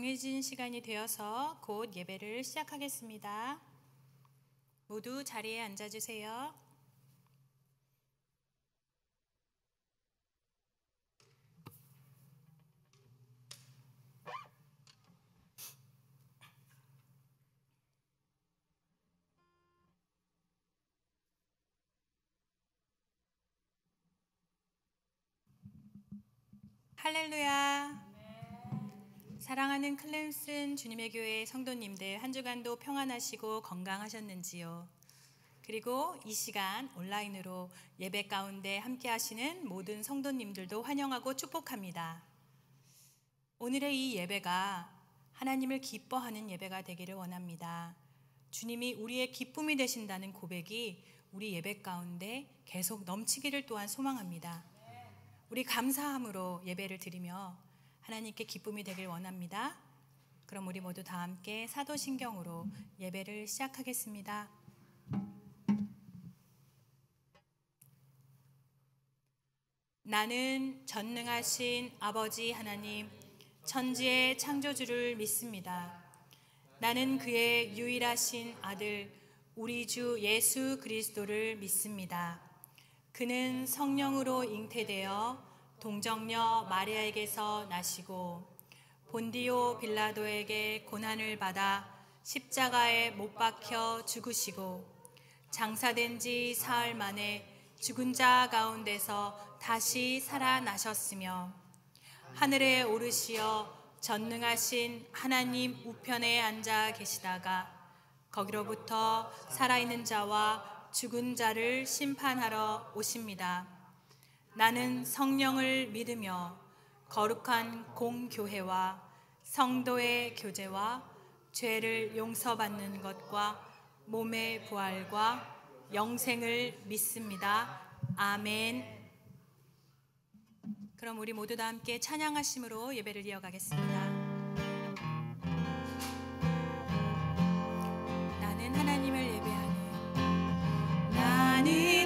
정해진 시간이 되어서 곧 예배를 시작하겠습니다. 모두 자리에 앉아주세요. 할렐루야. 사랑하는 클램슨 주님의 교회 성도님들, 한 주간도 평안하시고 건강하셨는지요? 그리고 이 시간 온라인으로 예배 가운데 함께 하시는 모든 성도님들도 환영하고 축복합니다. 오늘의 이 예배가 하나님을 기뻐하는 예배가 되기를 원합니다. 주님이 우리의 기쁨이 되신다는 고백이 우리 예배 가운데 계속 넘치기를 또한 소망합니다. 우리 감사함으로 예배를 드리며 하나님께 기쁨이 되길 원합니다. 그럼 우리 모두 다 함께 사도신경으로 예배를 시작하겠습니다. 나는 전능하신 아버지 하나님, 천지의 창조주를 믿습니다. 나는 그의 유일하신 아들, 우리 주 예수 그리스도를 믿습니다. 그는 성령으로 잉태되어 동정녀 마리아에게서 나시고 본디오 빌라도에게 고난을 받아 십자가에 못 박혀 죽으시고 장사된 지 사흘 만에 죽은 자 가운데서 다시 살아나셨으며 하늘에 오르시어 전능하신 하나님 우편에 앉아 계시다가 거기로부터 살아있는 자와 죽은 자를 심판하러 오십니다. 나는 성령을 믿으며 거룩한 공교회와 성도의 교제와 죄를 용서받는 것과 몸의 부활과 영생을 믿습니다. 아멘. 그럼 우리 모두 다 함께 찬양하심으로 예배를 이어가겠습니다. 나는 하나님을 예배하는 나는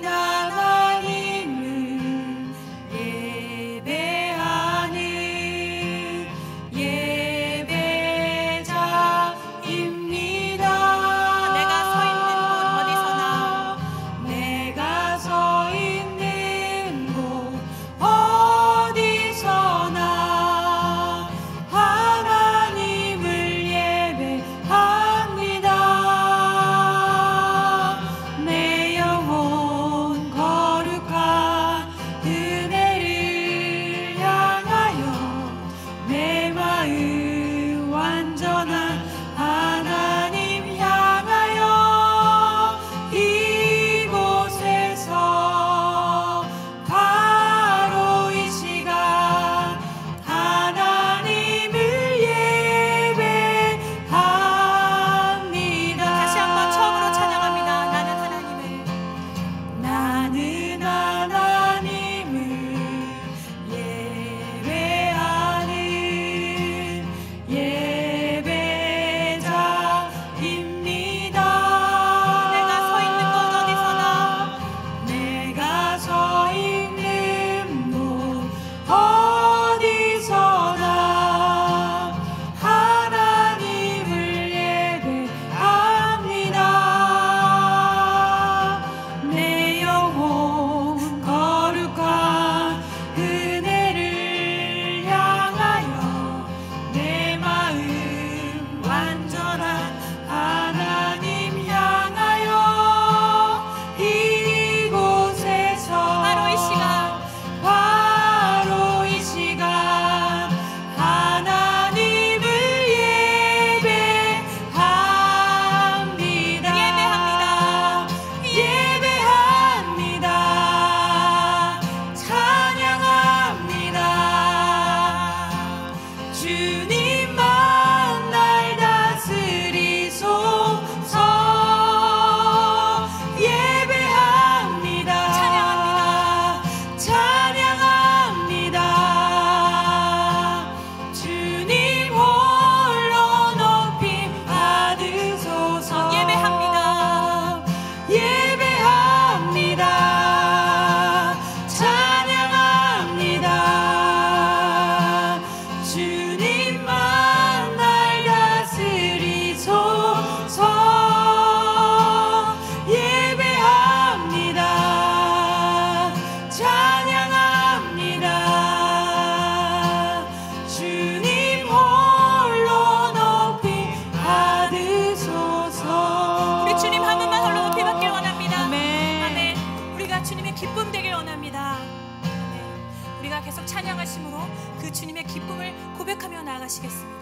어디서나 찬양하심으로 그 주님의 기쁨을 고백하며 나아가시겠습니다.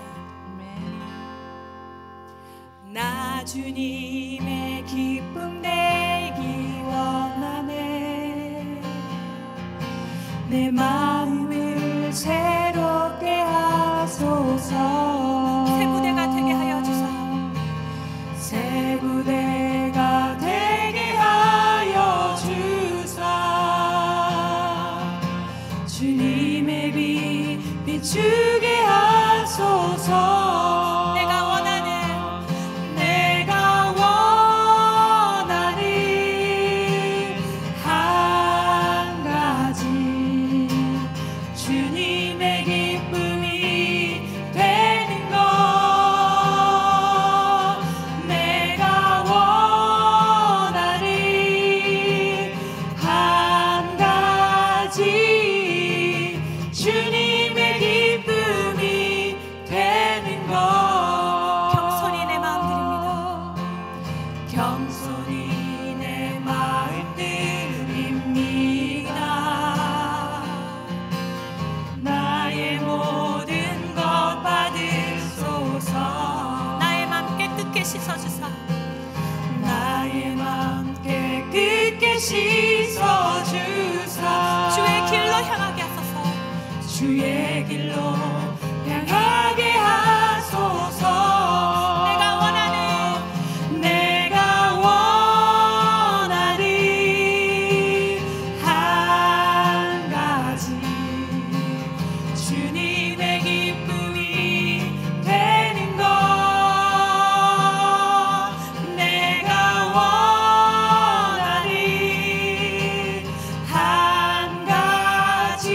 나 주님의 기쁨 되기 원하네. 내 마음을 새롭게 하소서. 새 부대가 되게 하여 주사. 새 부대가 되게 하여 주사. 주님의 빛 비추게 하소서. 내가 원하는 한 가지 주님의 기쁨이 되는 것. 내가 원하는 한 가지 주님의 기쁨이 되는 것. 경손히 내 마음 드립니다. 경손히 내 마음 드립니다. 나의 모든 것 받으소서. 나의 맘 깨끗게 씻어주사. 나의 맘 깨끗게 씻어주사. 주의 길로 향하게 하소서. 주의 길로 향하게 하소서. 내가 원하는 한 가지 주님의 기쁨이 되는 것. 내가 원하는 한 가지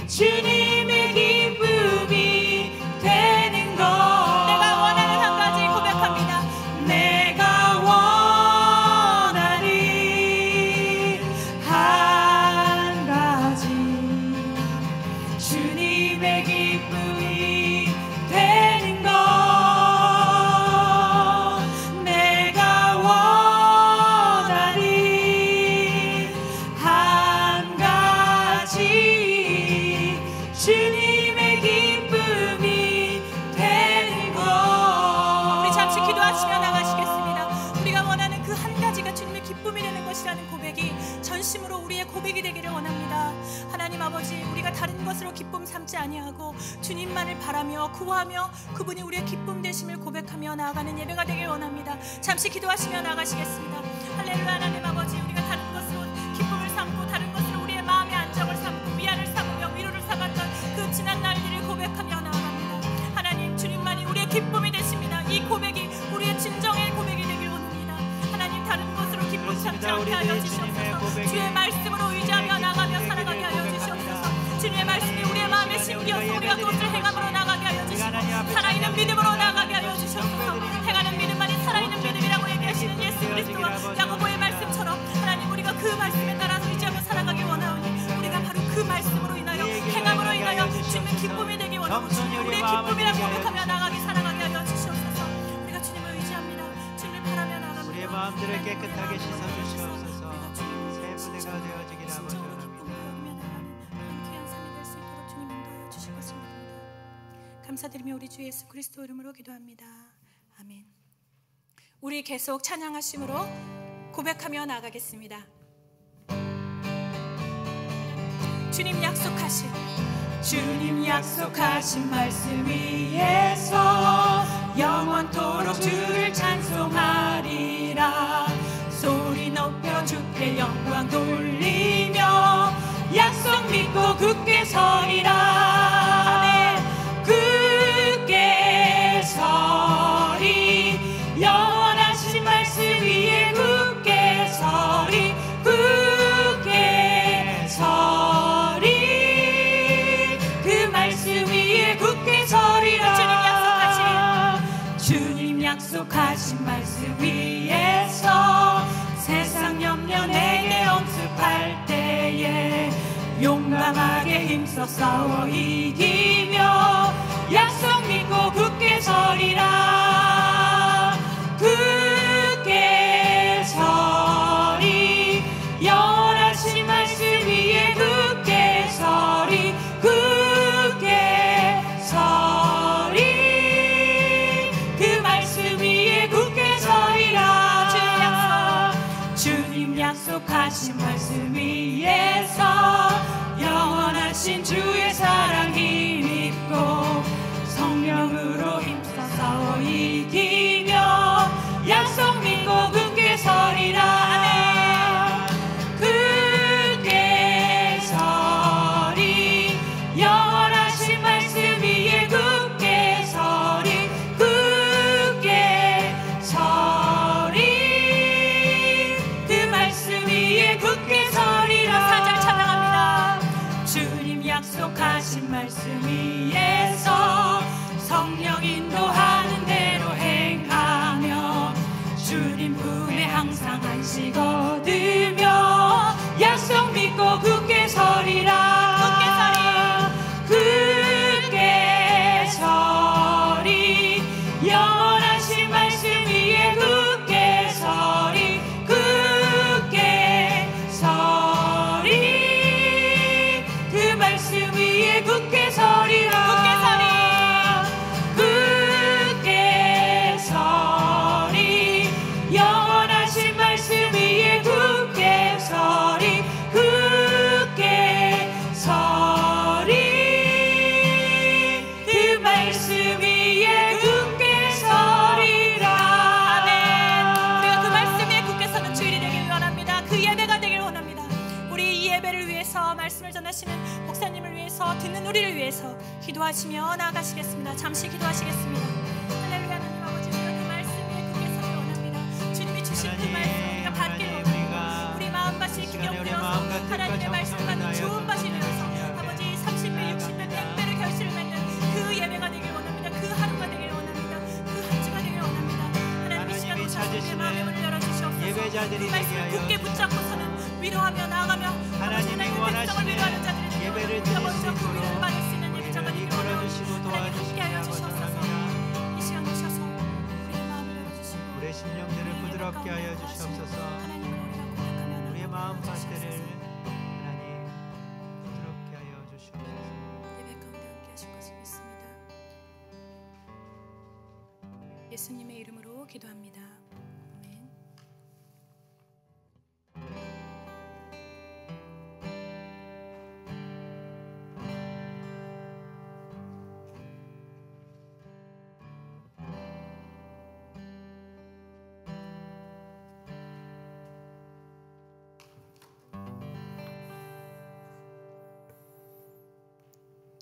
주님의 기쁨이 되는 것. 내가 원하는 한 가지 고백합니다. 내가 원하는 한 가지 주님의 기쁨이 되는 것. 내가 원하는 한 가지 주님의 기쁨이 되는 것. 우리 잠시 기도하시며 나가시겠습니다. 우리가 원하는 그 한 가지가 주님의 기쁨이 되는 것이라는 고백이 전심으로 우리의 고백이 되기를 원합니다. 하나님 아버지, 우리가 다른 것으로 기쁨 삼지 아니하고 주님만을 바라며 구하며 그분이 우리의 기쁨 되심을 고백하며 나아가는 예배가 되길 원합니다. 잠시 기도하시며 나가시겠습니다. 할렐루야. 하나님 아버지, 우리가 다른 것으로 기쁨을 삼고 다른 것으로 우리의 마음의 안정을 삼고 위안을 삼으며 위로를 삼았던 그 지난 날들을 고백하며 나아갑니다. 하나님, 주님만이 우리의 기쁨이 되십니다. 이 고백이 우리의 진정의 고백이 되길 원합니다. 하나님, 다른 것으로 기쁨 삼지 않게 하여 주시옵소서. 주의 말씀으로 의지하며 나가며 살아가게 하여 주시옵소서. 주님의 말씀이 우리의 마음에 심기어서 우리가 그것을 행함으로 나가게 하여 주시고 살아있는 믿음으로 나가게 하여 주시옵소서. 행하는 믿음만이 살아있는 믿음이라고 얘기하시는 예수 그리스도와 야고보의 말씀처럼 하나님, 우리가 그 말씀에 따라서 의지하며 살아가길 원하오니 우리가 바로 그 말씀으로 인하여 행함으로 인하여 주님의 기쁨이 되기 원하고 우리의 기쁨이라고 고백하며 나가게 살아가게 하여 주시옵소서. 우리가 주님을 의지합니다. 주님을 바라며 나갑니다. 우리의 마음들을 깨끗하게 씻어주시옵소서. 새 부대가 되어지기를 아버지 원합니다. 감사드리며 우리 주 예수 그리스도 이름으로 기도합니다. 아멘. 우리 계속 찬양하심으로 고백하며 나가겠습니다. 주님 약속하신 말씀 위에서 영원토록 주를 찬송하리라. 소리 높여 주께 영광 돌리며 약속 믿고 굳게 서리라. 아멘. 굳게 서리. 영원하신 말씀 위에 굳게 서리. 굳게 서리. 그 말씀 위에 굳게 서리라. 주님 약속하신 말씀 위에서 세상 염려 내게 엄습할 때에 용감하게 힘써 싸워 이기며 약속 믿고 굳게 서리라. 굳게 서리. 영원하신 말씀 위에 굳게 서리. 영원하신 말씀 위에서 성령 인도하는 대로 행하며 주님 품에 항상 안식 얻으며 약속 믿고 굳게 서리라. 굳게 서리 영원하신 말씀 위에 굳게 서리. 굳게 서리 그 말씀 위에 굳게 서리라. 굳게 서리 영원하신 말씀 위에 굳게 서리. 굳게 서리 그 말씀 위에 굳게 서리라. 아멘. 우리가 그 말씀 위에 굳게 서는 주일이 되길 원합니다. 그 예배가 되길 원합니다. 우리 이 예배를 위해서, 말씀을 전하시는 목사님을 위해서, 듣는 우리를 위해서 기도하시며 나아가시겠습니다. 잠시 기도하시겠습니다. 할렐루야. 하나님 아버지, 우리가 그 말씀 위에 굳게 서길 원합니다. 주님이 주신 그 말씀 우리가 받길 원합니다. 우리 마음밭이 기경되어서 하나님의 말씀 받는 좋은 밭이 되어서 아버지 30배, 60배, 100배를 결실을 맺는 그 예배가 되길 원합니다. 그 하루가 되길 원합니다. 그 한 주가 되길 원합니다. 하나님 이 시간 오셔서 우리의 마음의 문을 열어주시옵소서. 예배자들이 그 말씀을 되게 굳게 붙잡고서는 위로하며 나아가며 하나님이 원하시는 위로하는 자들이 되길 예배를 우리가 드릴 수 먼저 그 있도록 위로를 받을 수 있는 예배자가 되길 이끌어 원합니다. 주시고 하나님 도와주시기 함께하여 주시옵소서. 원합니다. 이 시간 오셔서 우리의 마음을 열어주시고 우리의 심령들을 부드럽게 하여 주시옵소서. 하나님을 우리가 고백하며 우리의 마음 나아가주시옵소서. 밭들을 하나님 부드럽게 하여 주시옵소서. 예배 가운데 함께 하실 것을 믿습니다. 예수님의 이름으로 기도합니다. 아멘.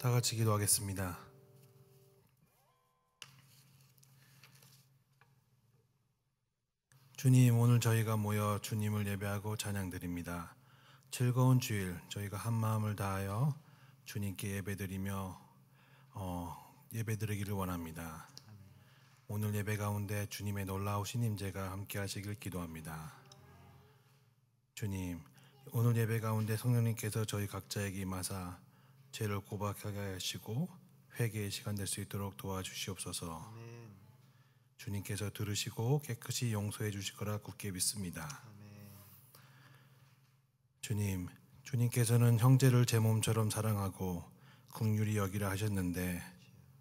다 같이 기도하겠습니다. 주님, 오늘 저희가 모여 주님을 예배하고 찬양드립니다. 즐거운 주일 저희가 한 마음을 다하여 주님께 예배드리며 예배드리기를 원합니다. 오늘 예배 가운데 주님의 놀라우신 임재가 함께 하시길 기도합니다. 주님, 오늘 예배 가운데 성령님께서 저희 각자에게 임하사 죄를 고백하게 하시고 회개의 시간 될 수 있도록 도와주시옵소서. 아멘. 주님께서 들으시고 깨끗이 용서해 주실 거라 굳게 믿습니다. 아멘. 주님께서는 형제를 제 몸처럼 사랑하고 긍휼히 여기라 하셨는데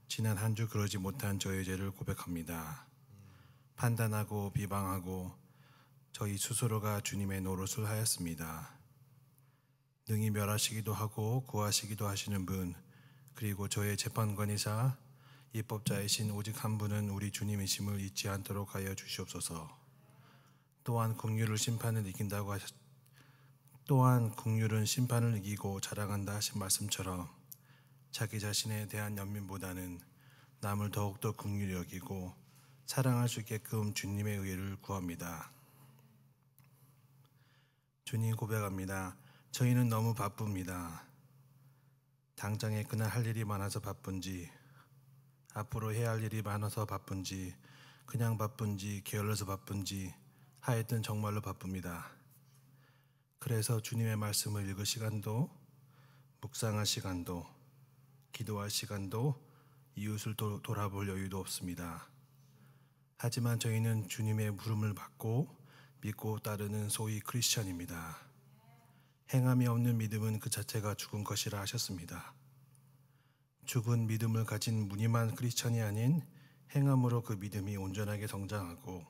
지난 한 주 그러지 못한 저의 죄를 고백합니다. 판단하고 비방하고 저희 스스로가 주님의 노릇을 하였습니다. 능히 멸하시기도 하고 구하시기도 하시는 분, 그리고 저의 재판관이사 입법자이신 오직 한 분은 우리 주님이심을 잊지 않도록 하여 주시옵소서. 또한 긍휼은 심판을 이기고 자랑한다 하신 말씀처럼 자기 자신에 대한 연민보다는 남을 더욱더 긍휼히 여기고 사랑할 수 있게끔 주님의 의를 구합니다. 주님, 고백합니다. 저희는 너무 바쁩니다. 당장에 그날 할 일이 많아서 바쁜지, 앞으로 해야 할 일이 많아서 바쁜지, 그냥 바쁜지, 게을러서 바쁜지, 하여튼 정말로 바쁩니다. 그래서 주님의 말씀을 읽을 시간도, 묵상할 시간도, 기도할 시간도, 이웃을 돌아볼 여유도 없습니다. 하지만 저희는 주님의 부름을 받고 믿고 따르는 소위 크리스천입니다. 행함이 없는 믿음은 그 자체가 죽은 것이라 하셨습니다. 죽은 믿음을 가진 무늬만 크리스천이 아닌 행함으로 그 믿음이 온전하게 성장하고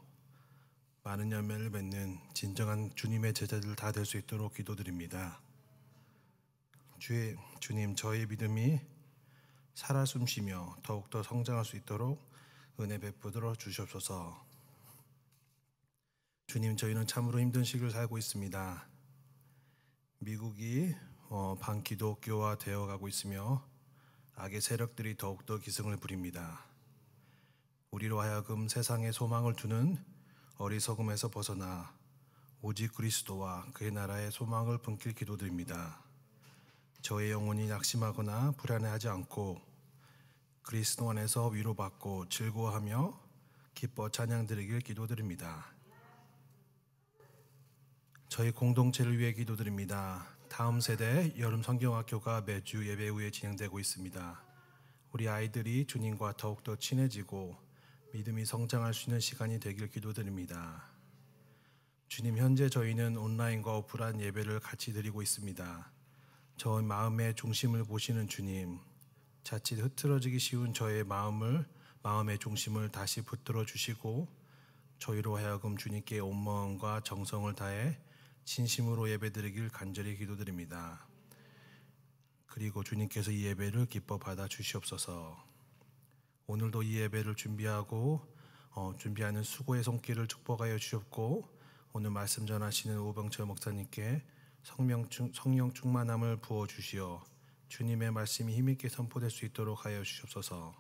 많은 열매를 맺는 진정한 주님의 제자들 다 될 수 있도록 기도드립니다. 주님, 저희 믿음이 살아 숨쉬며 더욱더 성장할 수 있도록 은혜 베푸도록 주시옵소서. 주님, 저희는 참으로 힘든 시기를 살고 있습니다. 미국이 반기독교화 되어가고 있으며 악의 세력들이 더욱더 기승을 부립니다. 우리로 하여금 세상에 소망을 두는 어리석음에서 벗어나 오직 그리스도와 그의 나라의 소망을 품길 기도드립니다. 저의 영혼이 낙심하거나 불안해하지 않고 그리스도 안에서 위로받고 즐거워하며 기뻐 찬양드리길 기도드립니다. 저희 공동체를 위해 기도드립니다. 다음 세대 여름 성경학교가 매주 예배 후에 진행되고 있습니다. 우리 아이들이 주님과 더욱더 친해지고 믿음이 성장할 수 있는 시간이 되길 기도드립니다. 주님, 현재 저희는 온라인과 오프라인 예배를 같이 드리고 있습니다. 저 마음의 중심을 보시는 주님, 자칫 흐트러지기 쉬운 저의 마음의 중심을 다시 붙들어 주시고 저희로 하여금 주님께 온 마음과 정성을 다해 진심으로 예배드리길 간절히 기도드립니다. 그리고 주님께서 이 예배를 기뻐 받아 주시옵소서. 오늘도 이 예배를 준비하는 수고의 손길을 축복하여 주셨고, 오늘 말씀 전하시는 오병철 목사님께 성령 충만함을 부어 주시어 주님의 말씀이 힘있게 선포될 수 있도록 하여 주시옵소서.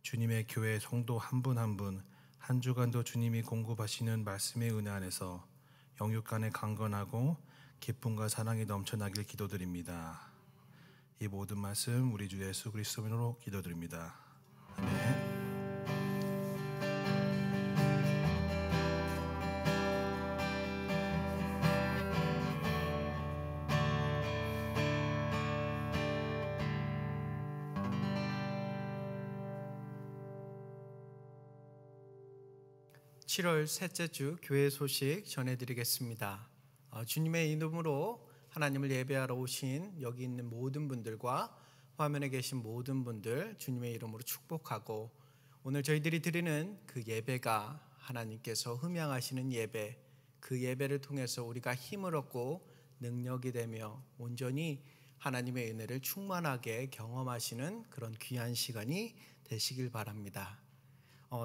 주님의 교회 성도 한 분 한 분 한 주간도 주님이 공급하시는 말씀의 은혜 안에서 영육간에 강건하고 기쁨과 사랑이 넘쳐나길 기도드립니다. 이 모든 말씀 우리 주 예수 그리스도로 기도드립니다. 아멘. 7월 셋째 주 교회 소식 전해드리겠습니다. 주님의 이름으로 하나님을 예배하러 오신 여기 있는 모든 분들과 화면에 계신 모든 분들 주님의 이름으로 축복하고, 오늘 저희들이 드리는 그 예배가 하나님께서 흠양하시는 예배, 그 예배를 통해서 우리가 힘을 얻고 능력이 되며 온전히 하나님의 은혜를 충만하게 경험하시는 그런 귀한 시간이 되시길 바랍니다.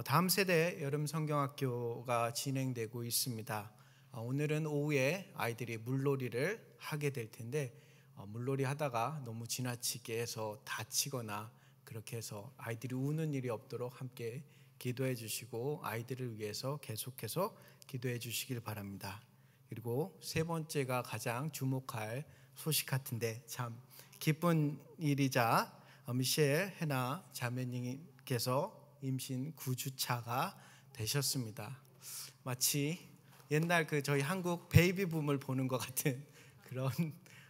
다음 세대 여름 성경학교가 진행되고 있습니다. 오늘은 오후에 아이들이 물놀이를 하게 될 텐데, 물놀이 하다가 너무 지나치게 해서 다치거나 그렇게 해서 아이들이 우는 일이 없도록 함께 기도해 주시고 아이들을 위해서 계속해서 기도해 주시길 바랍니다. 그리고 세 번째가 가장 주목할 소식 같은데, 참 기쁜 일이자 미셸 해나 자매님께서 임신 9주차가 되셨습니다. 마치 옛날 저희 한국 베이비붐을 보는 것 같은 그런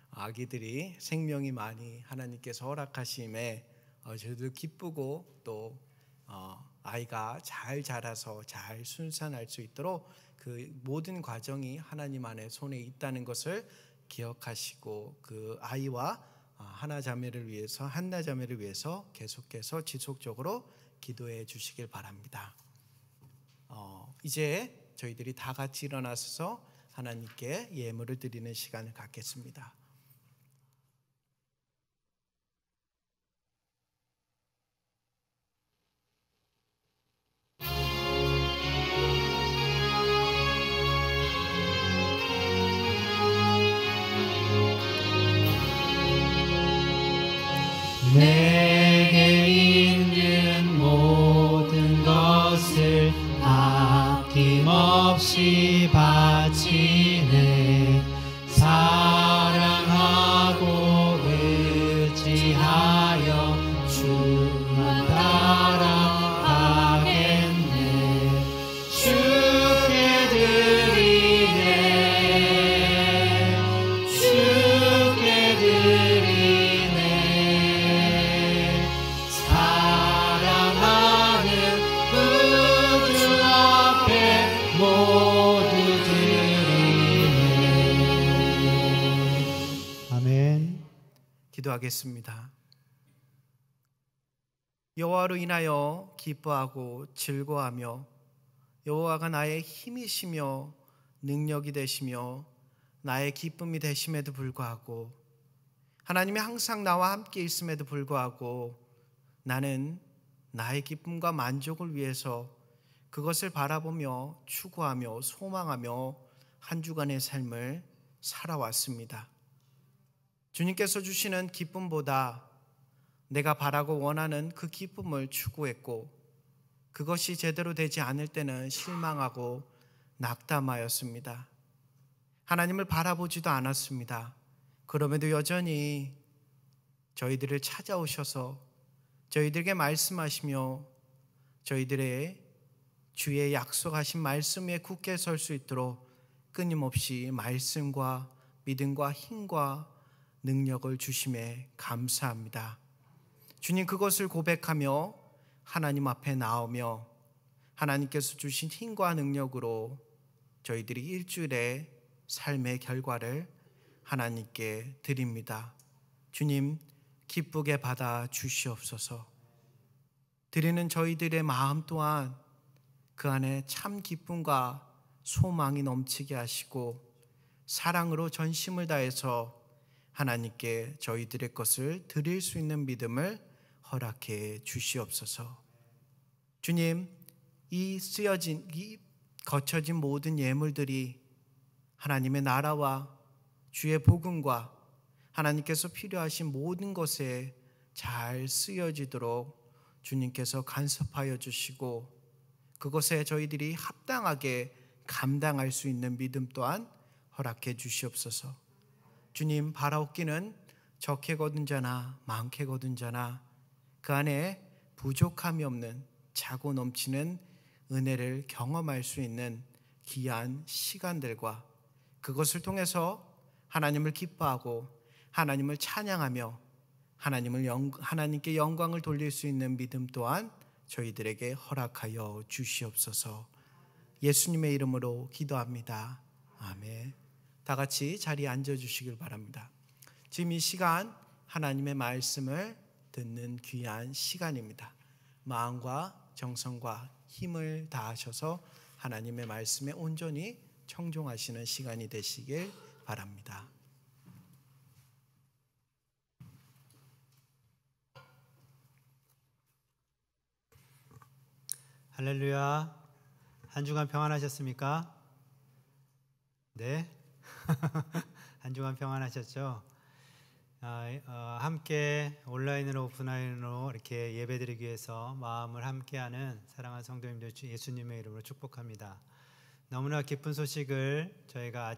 아기들이 생명이 많이 하나님께서 허락하심에 저희도 기쁘고 또 아이가 잘 자라서 잘 순산할 수 있도록 그 모든 과정이 하나님 안에 손에 있다는 것을 기억하시고 그 아이와 한나 자매를 위해서 계속해서 지속적으로 기도해 주시길 바랍니다. 이제 저희들이 다 같이 일어나서 하나님께 예물을 드리는 시간을 갖겠습니다. 내게 있는 모든 것을 아낌없이 바치네. 사랑하고 의지하여 주만 따라가겠네. 주께 드리네. 주께 드리네. 사랑하는 우주 앞에 모두 드리네. 아멘. 기도하겠습니다. 여호와로 인하여 기뻐하고 즐거워하며 여호와가 나의 힘이시며 능력이 되시며 나의 기쁨이 되심에도 불구하고, 하나님이 항상 나와 함께 있음에도 불구하고 나는 나의 기쁨과 만족을 위해서 그것을 바라보며 추구하며 소망하며 한 주간의 삶을 살아왔습니다. 주님께서 주시는 기쁨보다 내가 바라고 원하는 그 기쁨을 추구했고, 그것이 제대로 되지 않을 때는 실망하고 낙담하였습니다. 하나님을 바라보지도 않았습니다. 그럼에도 여전히 저희들을 찾아오셔서 저희들에게 말씀하시며 저희들의 주의 약속하신 말씀 위에 굳게 설 수 있도록 끊임없이 말씀과 믿음과 힘과 능력을 주심에 감사합니다. 주님, 그것을 고백하며 하나님 앞에 나오며 하나님께서 주신 힘과 능력으로 저희들이 일주일의 삶의 결과를 하나님께 드립니다. 주님, 기쁘게 받아 주시옵소서. 드리는 저희들의 마음 또한 그 안에 참 기쁨과 소망이 넘치게 하시고 사랑으로 전심을 다해서 하나님께 저희들의 것을 드릴 수 있는 믿음을 허락해 주시옵소서. 주님, 이 거쳐진 모든 예물들이 하나님의 나라와 주의 복음과 하나님께서 필요하신 모든 것에 잘 쓰여지도록 주님께서 간섭하여 주시고 그것에 저희들이 합당하게 감당할 수 있는 믿음 또한 허락해 주시옵소서. 주님, 바라옵기는 적게 거둔 자나 많게 거둔 자나 그 안에 부족함이 없는 차고 넘치는 은혜를 경험할 수 있는 귀한 시간들과 그것을 통해서 하나님을 기뻐하고 하나님을 찬양하며 하나님께 영광을 돌릴 수 있는 믿음 또한 저희들에게 허락하여 주시옵소서. 예수님의 이름으로 기도합니다. 아멘. 다 같이 자리에 앉아주시길 바랍니다. 지금 이 시간 하나님의 말씀을 듣는 귀한 시간입니다. 마음과 정성과 힘을 다하셔서 하나님의 말씀에 온전히 청종하시는 시간이 되시길 바랍니다. 할렐루야. 한 주간 평안하셨습니까? 네. 한 주간 평안하셨죠? 함께 온라인으로 오프라인으로 이렇게 예배드리기 위해서 마음을 함께하는 사랑하는 성도님들 예수님의 이름으로 축복합니다. 너무나 기쁜 소식을 저희가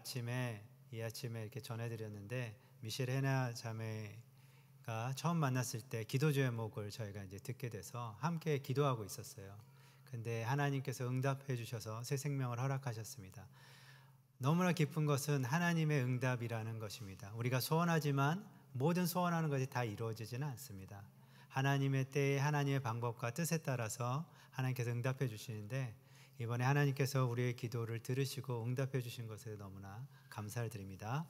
이 아침에 이렇게 전해드렸는데 미셸 헤나 자매가 처음 만났을 때 기도 제목을 저희가 이제 듣게 돼서 함께 기도하고 있었어요. 근데 하나님께서 응답해 주셔서 새 생명을 허락하셨습니다. 너무나 기쁜 것은 하나님의 응답이라는 것입니다. 우리가 소원하지만 모든 소원하는 것이 다 이루어지지는 않습니다. 하나님의 때에 하나님의 방법과 뜻에 따라서 하나님께서 응답해 주시는데 이번에 하나님께서 우리의 기도를 들으시고 응답해 주신 것에 너무나 감사를 드립니다.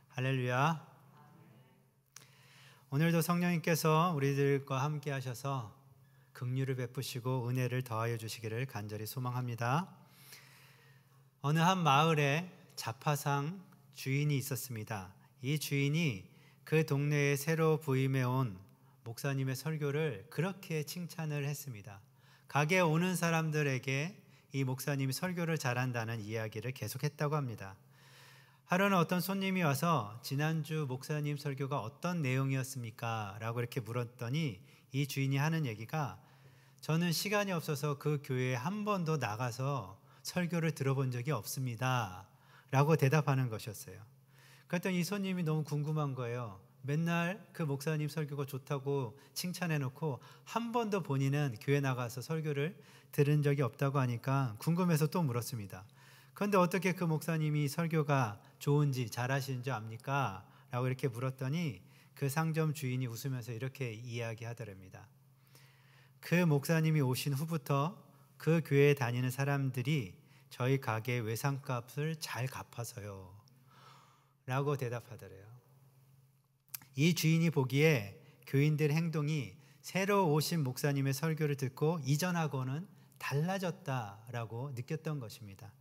할렐루야. 오늘도 성령님께서 우리들과 함께 하셔서 긍휼을 베푸시고 은혜를 더하여 주시기를 간절히 소망합니다. 어느 한 마을에 자파상 주인이 있었습니다. 이 주인이 그 동네에 새로 부임해 온 목사님의 설교를 그렇게 칭찬을 했습니다. 가게에 오는 사람들에게 이 목사님이 설교를 잘한다는 이야기를 계속했다고 합니다. 하루는 어떤 손님이 와서 지난주 목사님 설교가 어떤 내용이었습니까? 라고 이렇게 물었더니 이 주인이 하는 얘기가 저는 시간이 없어서 그 교회에 한 번도 나가서 설교를 들어본 적이 없습니다. 라고 대답하는 것이었어요. 그랬더니 이 손님이 너무 궁금한 거예요. 맨날 그 목사님 설교가 좋다고 칭찬해놓고 한 번도 본인은 교회 나가서 설교를 들은 적이 없다고 하니까 궁금해서 또 물었습니다. 그런데 어떻게 그 목사님이 설교가 좋은지 잘하시는 줄 압니까? 라고 이렇게 물었더니 그 상점 주인이 웃으면서 이렇게 이야기하더랍니다. 그 목사님이 오신 후부터 그 교회에 다니는 사람들이 저희 가게의 외상값을 잘 갚아서요. 라고 대답하더래요. 이 주인이 보기에 교인들의 행동이 새로 오신 목사님의 설교를 듣고 이전하고는 달라졌다라고 느꼈던 것입니다.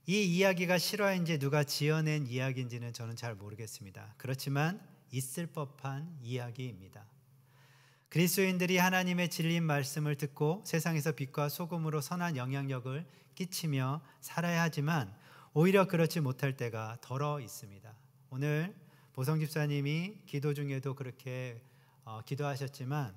이 이야기가 실화인지 누가 지어낸 이야기인지는 저는 잘 모르겠습니다. 그렇지만 있을 법한 이야기입니다. 그리스도인들이 하나님의 진리 말씀을 듣고 세상에서 빛과 소금으로 선한 영향력을 끼치며 살아야 하지만 오히려 그렇지 못할 때가 덜어 있습니다. 오늘 보성 집사님이 기도 중에도 그렇게 기도하셨지만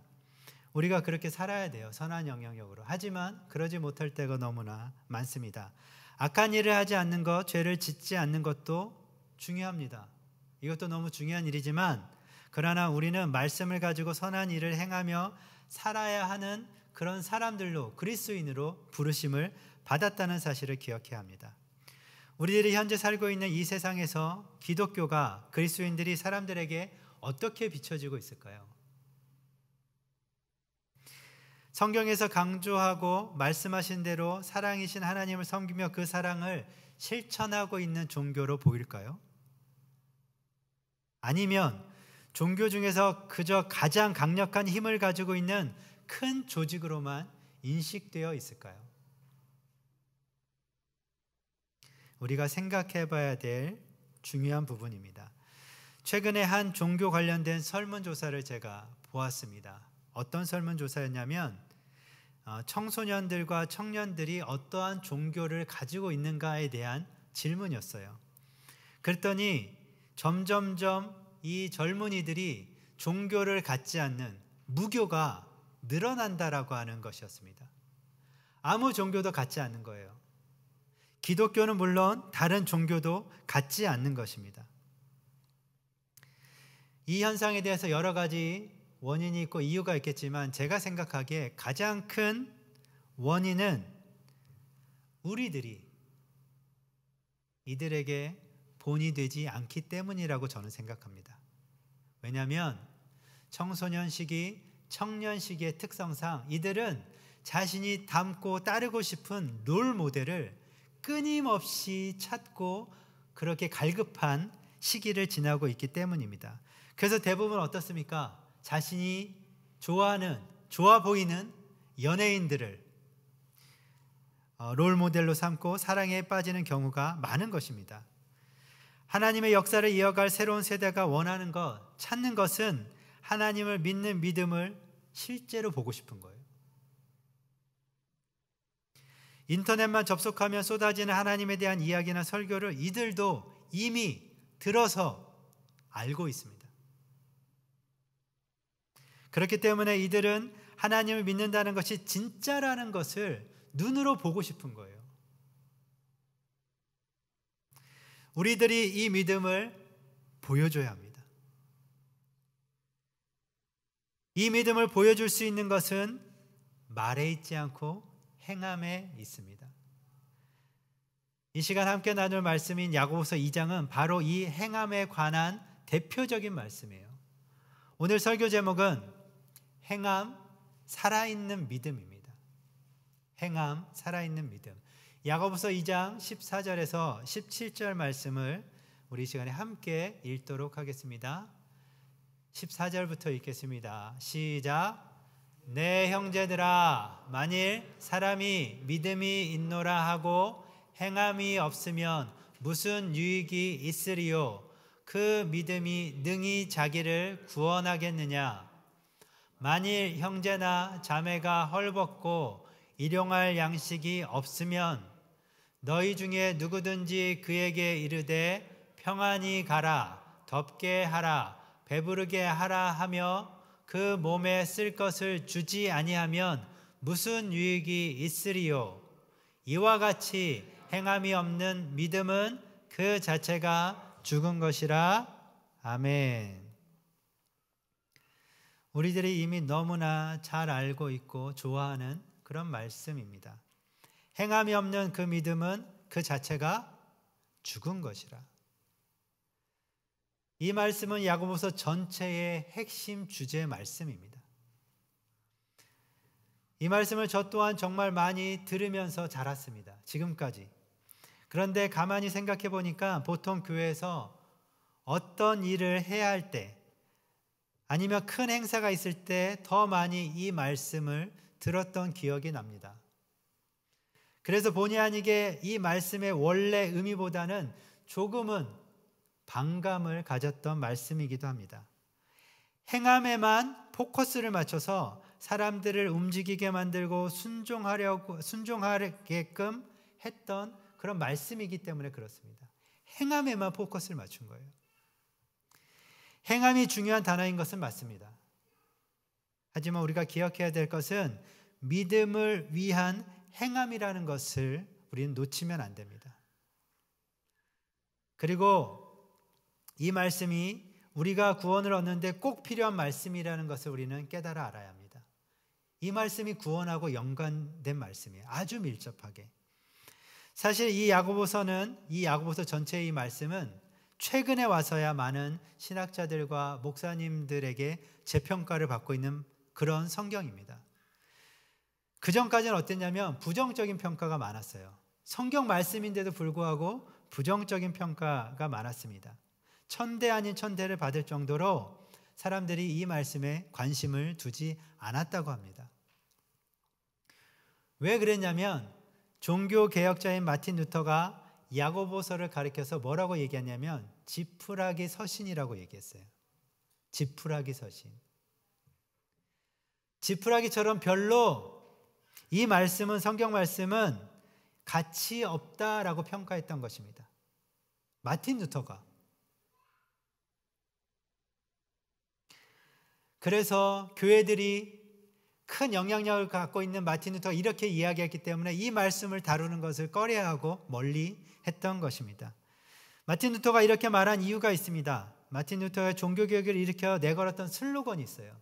우리가 그렇게 살아야 돼요. 선한 영향력으로. 하지만 그러지 못할 때가 너무나 많습니다. 악한 일을 하지 않는 것, 죄를 짓지 않는 것도 중요합니다. 이것도 너무 중요한 일이지만 그러나 우리는 말씀을 가지고 선한 일을 행하며 살아야 하는 그런 사람들로, 그리스도인으로 부르심을 받았다는 사실을 기억해야 합니다. 우리들이 현재 살고 있는 이 세상에서 기독교가, 그리스도인들이 사람들에게 어떻게 비춰지고 있을까요? 성경에서 강조하고 말씀하신 대로 사랑이신 하나님을 섬기며 그 사랑을 실천하고 있는 종교로 보일까요? 아니면 종교 중에서 그저 가장 강력한 힘을 가지고 있는 큰 조직으로만 인식되어 있을까요? 우리가 생각해 봐야 될 중요한 부분입니다. 최근에 한 종교 관련된 설문조사를 제가 보았습니다. 어떤 설문조사였냐면 청소년들과 청년들이 어떠한 종교를 가지고 있는가에 대한 질문이었어요. 그랬더니 점점점 이 젊은이들이 종교를 갖지 않는 무교가 늘어난다라고 하는 것이었습니다. 아무 종교도 갖지 않는 거예요. 기독교는 물론 다른 종교도 갖지 않는 것입니다. 이 현상에 대해서 여러 가지 원인이 있고 이유가 있겠지만 제가 생각하기에 가장 큰 원인은 우리들이 이들에게 본이 되지 않기 때문이라고 저는 생각합니다. 왜냐하면 청소년 시기, 청년 시기의 특성상 이들은 자신이 닮고 따르고 싶은 롤 모델을 끊임없이 찾고 그렇게 갈급한 시기를 지나고 있기 때문입니다. 그래서 대부분 어떻습니까? 자신이 좋아하는, 좋아 보이는 연예인들을 롤 모델로 삼고 사랑에 빠지는 경우가 많은 것입니다. 하나님의 역사를 이어갈 새로운 세대가 원하는 것, 찾는 것은 하나님을 믿는 믿음을 실제로 보고 싶은 거예요. 인터넷만 접속하면 쏟아지는 하나님에 대한 이야기나 설교를 이들도 이미 들어서 알고 있습니다. 그렇기 때문에 이들은 하나님을 믿는다는 것이 진짜라는 것을 눈으로 보고 싶은 거예요. 우리들이 이 믿음을 보여줘야 합니다. 이 믿음을 보여줄 수 있는 것은 말에 있지 않고 행함에 있습니다. 이 시간 함께 나눌 말씀인 야고보서 2장은 바로 이 행함에 관한 대표적인 말씀이에요. 오늘 설교 제목은 행함, 살아있는 믿음입니다. 행함, 살아있는 믿음. 야고보서 2장 14절에서 17절 말씀을 우리 시간에 함께 읽도록 하겠습니다. 14절부터 읽겠습니다. 시작. 내 형제들아, 만일 사람이 믿음이 있노라 하고 행함이 없으면 무슨 유익이 있으리요? 그 믿음이 능히 자기를 구원하겠느냐? 만일 형제나 자매가 헐벗고 일용할 양식이 없으면 너희 중에 누구든지 그에게 이르되 평안히 가라, 덥게 하라, 배부르게 하라 하며 그 몸에 쓸 것을 주지 아니하면 무슨 유익이 있으리요? 이와 같이 행함이 없는 믿음은 그 자체가 죽은 것이라. 아멘. 우리들이 이미 너무나 잘 알고 있고 좋아하는 그런 말씀입니다. 행함이 없는 그 믿음은 그 자체가 죽은 것이라. 이 말씀은 야고보서 전체의 핵심 주제 말씀입니다. 이 말씀을 저 또한 정말 많이 들으면서 자랐습니다. 지금까지. 그런데 가만히 생각해 보니까 보통 교회에서 어떤 일을 해야 할 때 아니면 큰 행사가 있을 때 더 많이 이 말씀을 들었던 기억이 납니다. 그래서 본의 아니게 이 말씀의 원래 의미보다는 조금은 반감을 가졌던 말씀이기도 합니다. 행함에만 포커스를 맞춰서 사람들을 움직이게 만들고 순종하게끔 했던 그런 말씀이기 때문에 그렇습니다. 행함에만 포커스를 맞춘 거예요. 행함이 중요한 단어인 것은 맞습니다. 하지만 우리가 기억해야 될 것은 믿음을 위한 행함이라는 것을 우리는 놓치면 안 됩니다. 그리고 이 말씀이 우리가 구원을 얻는데 꼭 필요한 말씀이라는 것을 우리는 깨달아 알아야 합니다. 이 말씀이 구원하고 연관된 말씀이에요. 아주 밀접하게. 사실 이 야고보서 전체의 이 말씀은 최근에 와서야 많은 신학자들과 목사님들에게 재평가를 받고 있는 그런 성경입니다. 그 전까지는 어땠냐면 부정적인 평가가 많았어요. 성경 말씀인데도 불구하고 부정적인 평가가 많았습니다. 천대 아닌 천대를 받을 정도로 사람들이 이 말씀에 관심을 두지 않았다고 합니다. 왜 그랬냐면 종교개혁자인 마틴 루터가 야고보서를 가리켜서 뭐라고 얘기하냐면 지푸라기 서신이라고 얘기했어요. 지푸라기 서신. 지푸라기처럼 별로 이 말씀은, 성경 말씀은 가치 없다라고 평가했던 것입니다. 마틴 루터가. 그래서 교회들이 큰 영향력을 갖고 있는 마틴 루터가 이렇게 이야기했기 때문에 이 말씀을 다루는 것을 꺼려하고 멀리 했던 것입니다. 마틴 루터가 이렇게 말한 이유가 있습니다. 마틴 루터가 종교개혁을 일으켜 내걸었던 슬로건이 있어요.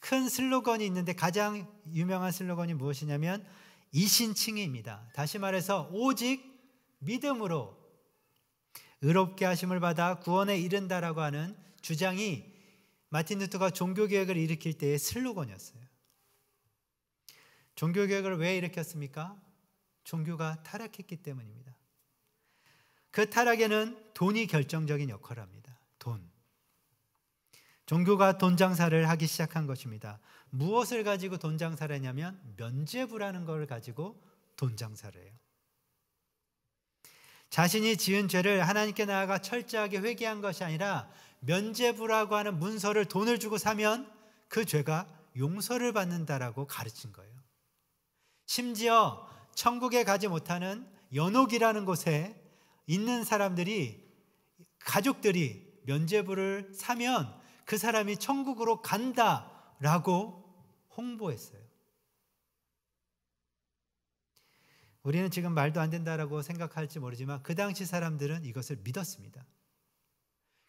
큰 슬로건이 있는데 가장 유명한 슬로건이 무엇이냐면 이신칭의입니다. 다시 말해서 오직 믿음으로 의롭게 하심을 받아 구원에 이른다라고 하는 주장이 마틴 루터가 종교개혁을 일으킬 때의 슬로건이었어요. 종교개혁을 왜 일으켰습니까? 종교가 타락했기 때문입니다. 그 타락에는 돈이 결정적인 역할을 합니다. 돈. 종교가 돈 장사를 하기 시작한 것입니다. 무엇을 가지고 돈 장사를 했냐면 면죄부라는 걸 가지고 돈 장사를 해요. 자신이 지은 죄를 하나님께 나아가 철저하게 회개한 것이 아니라 면죄부라고 하는 문서를 돈을 주고 사면 그 죄가 용서를 받는다라고 가르친 거예요. 심지어 천국에 가지 못하는 연옥이라는 곳에 있는 사람들이, 가족들이 면죄부를 사면 그 사람이 천국으로 간다라고 홍보했어요. 우리는 지금 말도 안 된다라고 생각할지 모르지만 그 당시 사람들은 이것을 믿었습니다.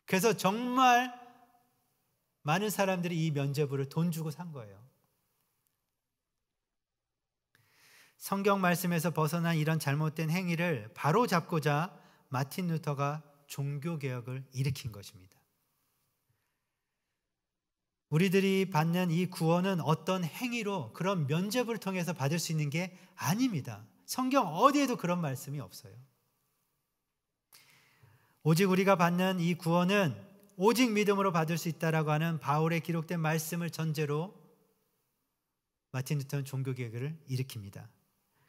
그래서 정말 많은 사람들이 이 면죄부를 돈 주고 산 거예요. 성경 말씀에서 벗어난 이런 잘못된 행위를 바로 잡고자 마틴 루터가 종교개혁을 일으킨 것입니다. 우리들이 받는 이 구원은 어떤 행위로, 그런 면죄부를 통해서 받을 수 있는 게 아닙니다. 성경 어디에도 그런 말씀이 없어요. 오직 우리가 받는 이 구원은 오직 믿음으로 받을 수 있다라고 하는 바울의 기록된 말씀을 전제로 마틴 루터는 종교개혁을 일으킵니다.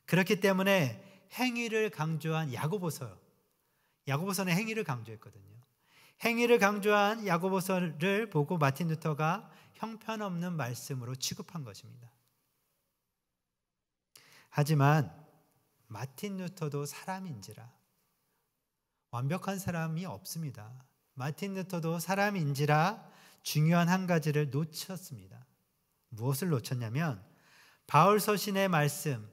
그렇기 때문에 행위를 강조한 야고보서는 행위를 강조했거든요. 행위를 강조한 야고보서를 보고 마틴 루터가 형편없는 말씀으로 취급한 것입니다. 하지만 마틴 루터도 사람인지라, 완벽한 사람이 없습니다. 마틴 루터도 사람인지라 중요한 한 가지를 놓쳤습니다. 무엇을 놓쳤냐면 바울 서신의 말씀,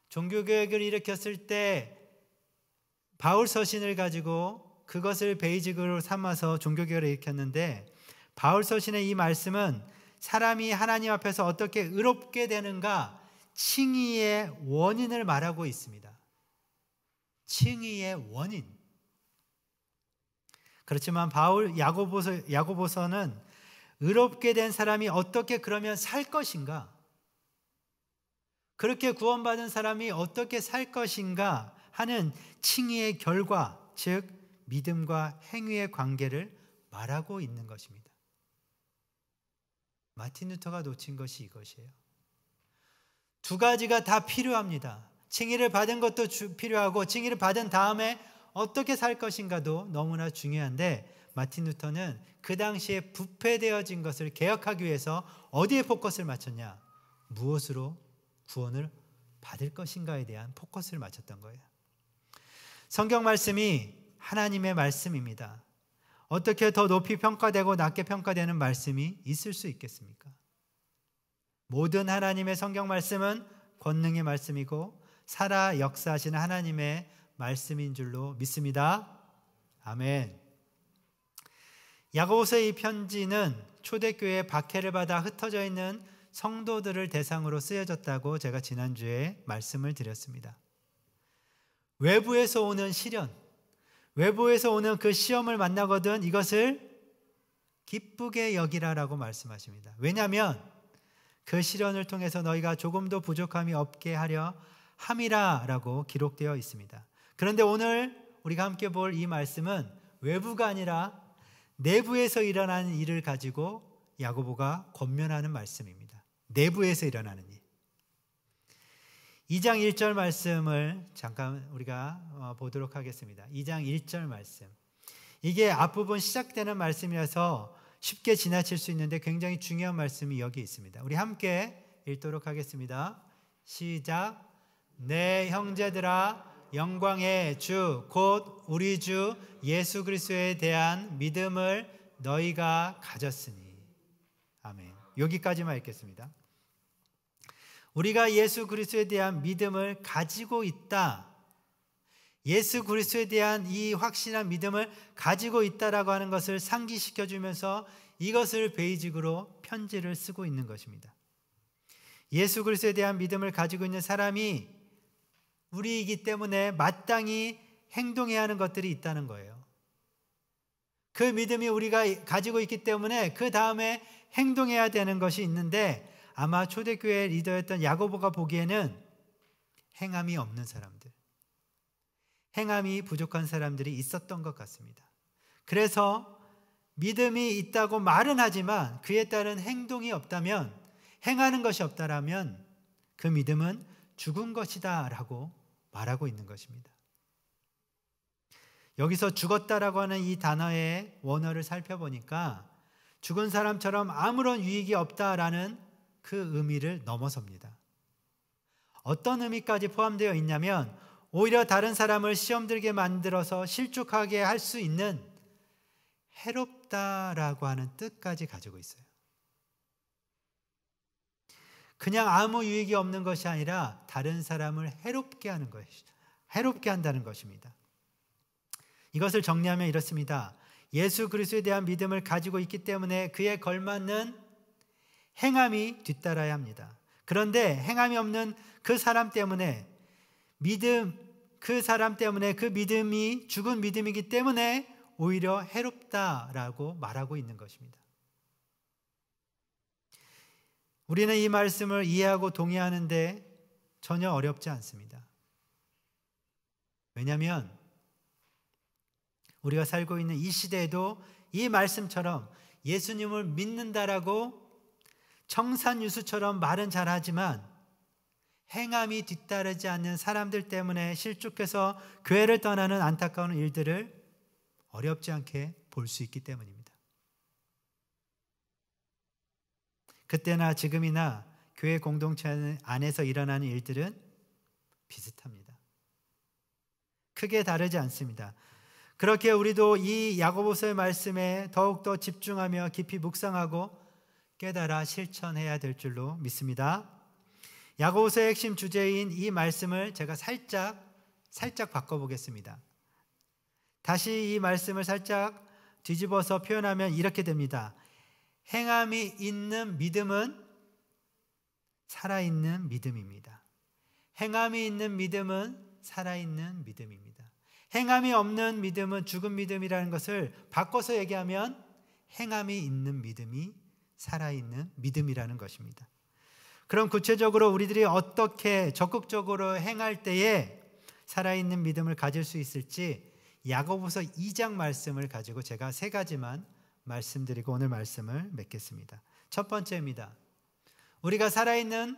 종교개혁을 일으켰을 때 바울 서신을 가지고 그것을 베이직으로 삼아서 종교개혁을 일으켰는데, 바울 서신의 이 말씀은 사람이 하나님 앞에서 어떻게 의롭게 되는가, 칭의의 원인을 말하고 있습니다. 칭의의 원인. 그렇지만 야고보서는 의롭게 된 사람이 어떻게 그러면 살 것인가, 그렇게 구원받은 사람이 어떻게 살 것인가 하는 칭의의 결과, 즉 믿음과 행위의 관계를 말하고 있는 것입니다. 마틴 루터가 놓친 것이 이것이에요. 두 가지가 다 필요합니다. 칭의를 받은 것도 필요하고 칭의를 받은 다음에 어떻게 살 것인가도 너무나 중요한데, 마틴 루터는 그 당시에 부패되어진 것을 개혁하기 위해서 어디에 포커스를 맞췄냐? 무엇으로 구원을 받을 것인가에 대한 포커스를 맞췄던 거예요. 성경 말씀이 하나님의 말씀입니다. 어떻게 더 높이 평가되고 낮게 평가되는 말씀이 있을 수 있겠습니까? 모든 하나님의 성경 말씀은 권능의 말씀이고 살아 역사하시는 하나님의 말씀인 줄로 믿습니다. 아멘. 야고보서의 이 편지는 초대교회의 박해를 받아 흩어져 있는 성도들을 대상으로 쓰여졌다고 제가 지난주에 말씀을 드렸습니다. 외부에서 오는 시련, 외부에서 오는 그 시험을 만나거든 이것을 기쁘게 여기라라고 말씀하십니다. 왜냐하면 그 시련을 통해서 너희가 조금도 부족함이 없게 하려 함이라라고 기록되어 있습니다. 그런데 오늘 우리가 함께 볼 이 말씀은 외부가 아니라 내부에서 일어나는 일을 가지고 야고보가 권면하는 말씀입니다. 내부에서 일어나는 일. 2장 1절 말씀을 잠깐 우리가 보도록 하겠습니다. 2장 1절 말씀. 이게 앞부분 시작되는 말씀이라서 쉽게 지나칠 수 있는데 굉장히 중요한 말씀이 여기 있습니다. 우리 함께 읽도록 하겠습니다. 시작. 내 형제들아, 영광의 주 곧 우리 주 예수 그리스도에 대한 믿음을 너희가 가졌으니. 아멘. 여기까지만 읽겠습니다. 우리가 예수 그리스도에 대한 믿음을 가지고 있다. 예수 그리스도에 대한 이 확신한 믿음을 가지고 있다라고 하는 것을 상기시켜 주면서 이것을 베이직으로 편지를 쓰고 있는 것입니다. 예수 그리스도에 대한 믿음을 가지고 있는 사람이 우리이기 때문에 마땅히 행동해야 하는 것들이 있다는 거예요. 그 믿음이 우리가 가지고 있기 때문에 그 다음에 행동해야 되는 것이 있는데, 아마 초대교회 리더였던 야고보가 보기에는 행함이 없는 사람들, 행함이 부족한 사람들이 있었던 것 같습니다. 그래서 믿음이 있다고 말은 하지만 그에 따른 행동이 없다면, 행하는 것이 없다라면 그 믿음은 죽은 것이다 라고 말하고 있는 것입니다. 여기서 죽었다라고 하는 이 단어의 원어를 살펴보니까 죽은 사람처럼 아무런 유익이 없다라는 그 의미를 넘어섭니다. 어떤 의미까지 포함되어 있냐면 오히려 다른 사람을 시험 들게 만들어서 실족하게 할 수 있는 해롭다라고 하는 뜻까지 가지고 있어요. 그냥 아무 유익이 없는 것이 아니라 다른 사람을 해롭게 하는 것, 해롭게 한다는 것입니다. 이것을 정리하면 이렇습니다. 예수 그리스도에 대한 믿음을 가지고 있기 때문에 그에 걸맞는 행함이 뒤따라야 합니다. 그런데 행함이 없는 그 사람 때문에 그 사람 때문에 그 믿음이 죽은 믿음이기 때문에 오히려 해롭다라고 말하고 있는 것입니다. 우리는 이 말씀을 이해하고 동의하는데 전혀 어렵지 않습니다. 왜냐하면 우리가 살고 있는 이 시대에도 이 말씀처럼 예수님을 믿는다라고 청산유수처럼 말은 잘하지만 행함이 뒤따르지 않는 사람들 때문에 실족해서 교회를 떠나는 안타까운 일들을 어렵지 않게 볼 수 있기 때문입니다. 그때나 지금이나 교회 공동체 안에서 일어나는 일들은 비슷합니다. 크게 다르지 않습니다. 그렇게 우리도 이 야고보서의 말씀에 더욱더 집중하며 깊이 묵상하고 깨달아 실천해야 될 줄로 믿습니다. 야고보서의 핵심 주제인 이 말씀을 제가 살짝 바꿔보겠습니다. 다시 이 말씀을 살짝 뒤집어서 표현하면 이렇게 됩니다. 행함이 있는 믿음은 살아있는 믿음입니다. 행함이 있는 믿음은 살아있는 믿음입니다. 행함이 없는 믿음은 죽은 믿음이라는 것을 바꿔서 얘기하면 행함이 있는 믿음이 살아있는 믿음이라는 것입니다. 그럼 구체적으로 우리들이 어떻게 적극적으로 행할 때에 살아있는 믿음을 가질 수 있을지 야고보서 2장 말씀을 가지고 제가 3가지만 말씀드리고 오늘 말씀을 맺겠습니다. 첫 번째입니다. 우리가 살아있는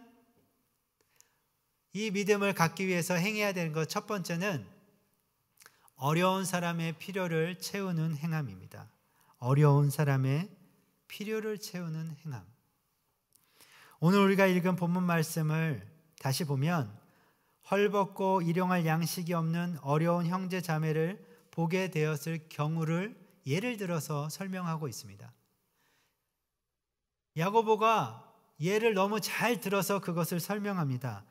이 믿음을 갖기 위해서 행해야 되는 것 첫 번째는 어려운 사람의 필요를 채우는 행함입니다. 어려운 사람의 필요를 채우는 행함. 오늘 우리가 읽은 본문 말씀을 다시 보면 헐벗고 일용할 양식이 없는 어려운 형제 자매를 보게 되었을 경우를 예를 들어서 설명하고 있습니다. 야고보가 예를 너무 잘 들어서 그것을 설명합니다.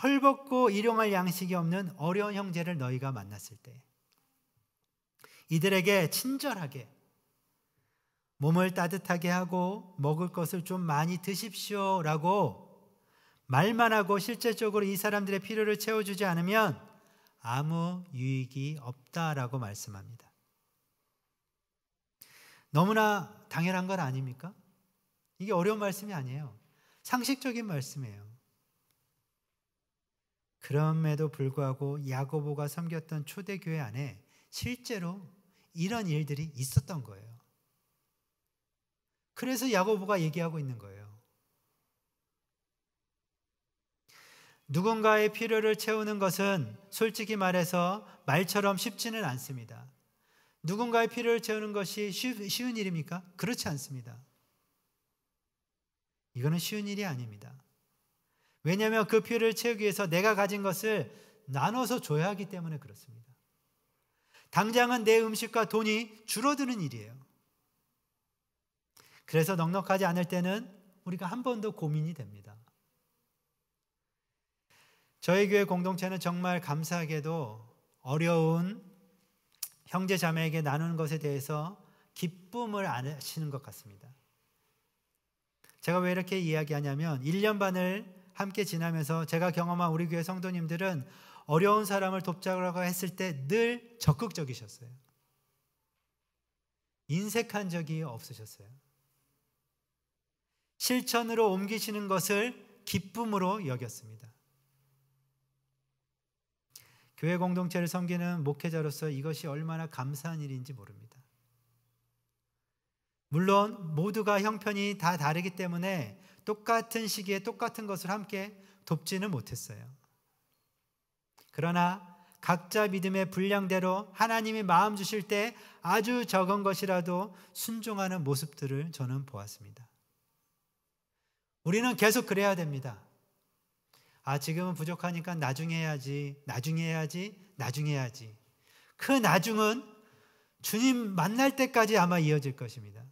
헐벗고 일용할 양식이 없는 어려운 형제를 너희가 만났을 때 이들에게 친절하게 몸을 따뜻하게 하고 먹을 것을 좀 많이 드십시오라고 말만 하고 실제적으로 이 사람들의 필요를 채워주지 않으면 아무 유익이 없다라고 말씀합니다. 너무나 당연한 건 아닙니까? 이게 어려운 말씀이 아니에요. 상식적인 말씀이에요. 그럼에도 불구하고 야고보가 섬겼던 초대교회 안에 실제로 이런 일들이 있었던 거예요. 그래서 야고보가 얘기하고 있는 거예요. 누군가의 필요를 채우는 것은 솔직히 말해서 말처럼 쉽지는 않습니다. 누군가의 필요를 채우는 것이 쉬운 일입니까? 그렇지 않습니다. 이거는 쉬운 일이 아닙니다. 왜냐하면 그 필요를 채우기 위해서 내가 가진 것을 나눠서 줘야 하기 때문에 그렇습니다. 당장은 내 음식과 돈이 줄어드는 일이에요. 그래서 넉넉하지 않을 때는 우리가 한 번 더 고민이 됩니다. 저희 교회 공동체는 정말 감사하게도 어려운 형제 자매에게 나누는 것에 대해서 기쁨을 안 하시는 것 같습니다. 제가 왜 이렇게 이야기하냐면 1년 반을 함께 지나면서 제가 경험한 우리 교회 성도님들은 어려운 사람을 돕자고 했을 때 늘 적극적이셨어요. 인색한 적이 없으셨어요. 실천으로 옮기시는 것을 기쁨으로 여겼습니다. 교회 공동체를 섬기는 목회자로서 이것이 얼마나 감사한 일인지 모릅니다. 물론 모두가 형편이 다 다르기 때문에 똑같은 시기에 똑같은 것을 함께 돕지는 못했어요. 그러나 각자 믿음의 분량대로 하나님이 마음 주실 때 아주 적은 것이라도 순종하는 모습들을 저는 보았습니다. 우리는 계속 그래야 됩니다. 지금은 부족하니까 나중에 해야지, 나중에 해야지, 나중에 해야지. 그 나중은 주님 만날 때까지 아마 이어질 것입니다.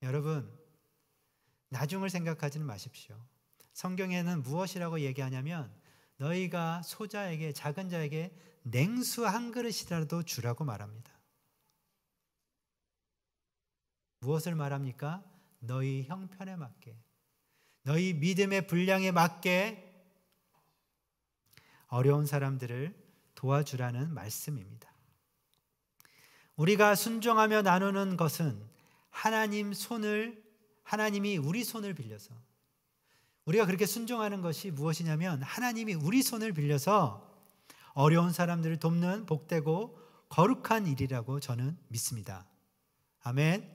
여러분, 나중을 생각하지는 마십시오. 성경에는 무엇이라고 얘기하냐면 너희가 소자에게, 작은 자에게 냉수 한 그릇이라도 주라고 말합니다. 무엇을 말합니까? 너희 형편에 맞게, 너희 믿음의 분량에 맞게 어려운 사람들을 도와주라는 말씀입니다. 우리가 순종하며 나누는 것은 하나님이 우리 손을 빌려서, 우리가 그렇게 순종하는 것이 무엇이냐면 하나님이 우리 손을 빌려서 어려운 사람들을 돕는 복되고 거룩한 일이라고 저는 믿습니다. 아멘.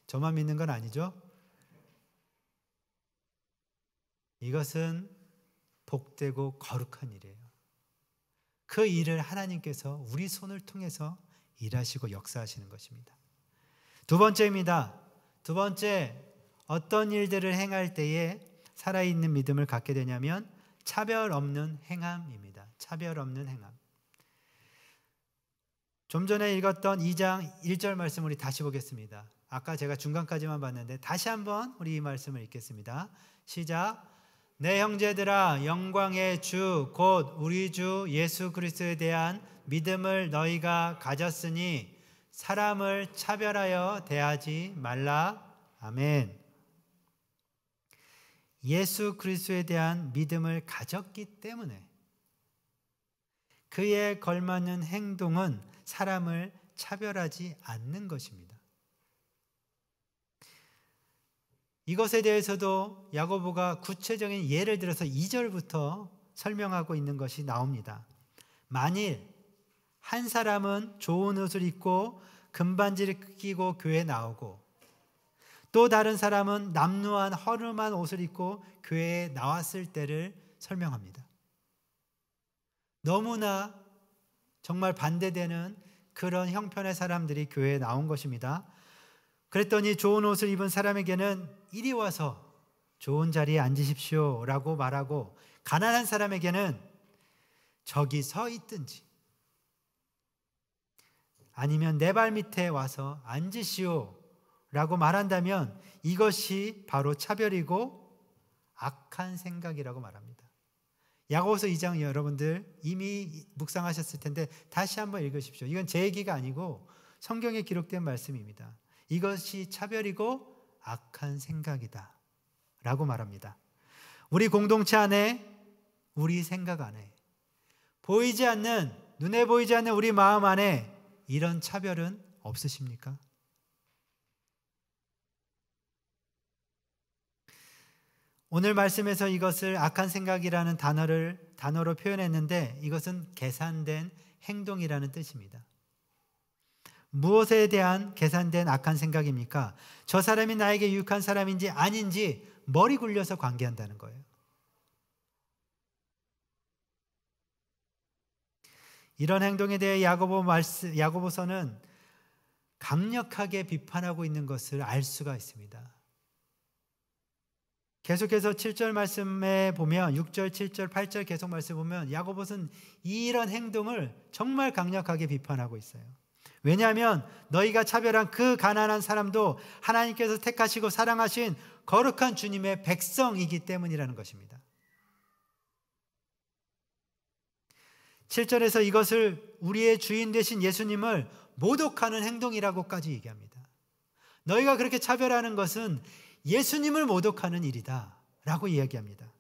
저만 믿는 건 아니죠? 이것은 복되고 거룩한 일이에요. 그 일을 하나님께서 우리 손을 통해서 일하시고 역사하시는 것입니다. 두 번째입니다. 두 번째, 어떤 일들을 행할 때에 살아있는 믿음을 갖게 되냐면 차별 없는 행함입니다. 차별 없는 행함. 좀 전에 읽었던 2장 1절 말씀 우리 다시 보겠습니다. 아까 제가 중간까지만 봤는데 다시 한번 우리 이 말씀을 읽겠습니다. 시작. 내 형제들아, 영광의 주 곧 우리 주 예수 그리스도에 대한 믿음을 너희가 가졌으니 사람을 차별하여 대하지 말라. 아멘. 예수 그리스도에 대한 믿음을 가졌기 때문에 그에 걸맞는 행동은 사람을 차별하지 않는 것입니다. 이것에 대해서도 야고보가 구체적인 예를 들어서 2절부터 설명하고 있는 것이 나옵니다. 만일 한 사람은 좋은 옷을 입고 금반지를 끼고 교회에 나오고 또 다른 사람은 남루한 허름한 옷을 입고 교회에 나왔을 때를 설명합니다. 너무나 정말 반대되는 그런 형편의 사람들이 교회에 나온 것입니다. 그랬더니 좋은 옷을 입은 사람에게는 이리 와서 좋은 자리에 앉으십시오 라고 말하고, 가난한 사람에게는 저기 서 있든지 아니면 내 발 밑에 와서 앉으시오 라고 말한다면 이것이 바로 차별이고 악한 생각이라고 말합니다. 야고보서 2장 여러분들 이미 묵상하셨을 텐데 다시 한번 읽으십시오. 이건 제 얘기가 아니고 성경에 기록된 말씀입니다. 이것이 차별이고 악한 생각이다 라고 말합니다. 우리 공동체 안에, 우리 생각 안에, 보이지 않는, 눈에 보이지 않는 우리 마음 안에 이런 차별은 없으십니까? 오늘 말씀에서 이것을 악한 생각이라는 단어로 표현했는데 이것은 계산된 행동이라는 뜻입니다. 무엇에 대한 계산된 악한 생각입니까? 저 사람이 나에게 유익한 사람인지 아닌지 머리 굴려서 관계한다는 거예요. 이런 행동에 대해 야고보서는 강력하게 비판하고 있는 것을 알 수가 있습니다. 계속해서 7절 말씀에 보면 6절, 7절, 8절 계속 말씀 보면 야고보서는 이런 행동을 정말 강력하게 비판하고 있어요. 왜냐하면 너희가 차별한 그 가난한 사람도 하나님께서 택하시고 사랑하신 거룩한 주님의 백성이기 때문이라는 것입니다. 7절에서 이것을 우리의 주인 되신 예수님을 모독하는 행동이라고까지 얘기합니다. 너희가 그렇게 차별하는 것은 예수님을 모독하는 일이다 라고 이야기합니다.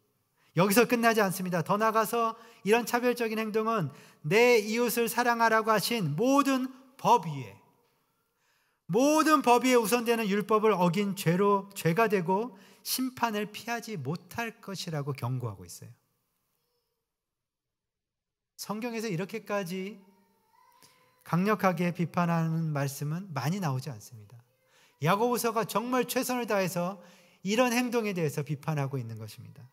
여기서 끝나지 않습니다. 더 나아가서 이런 차별적인 행동은 내 이웃을 사랑하라고 하신 모든 법 위에 우선되는 율법을 어긴 죄가 되고 심판을 피하지 못할 것이라고 경고하고 있어요. 성경에서 이렇게까지 강력하게 비판하는 말씀은 많이 나오지 않습니다. 야고보서가 정말 최선을 다해서 이런 행동에 대해서 비판하고 있는 것입니다.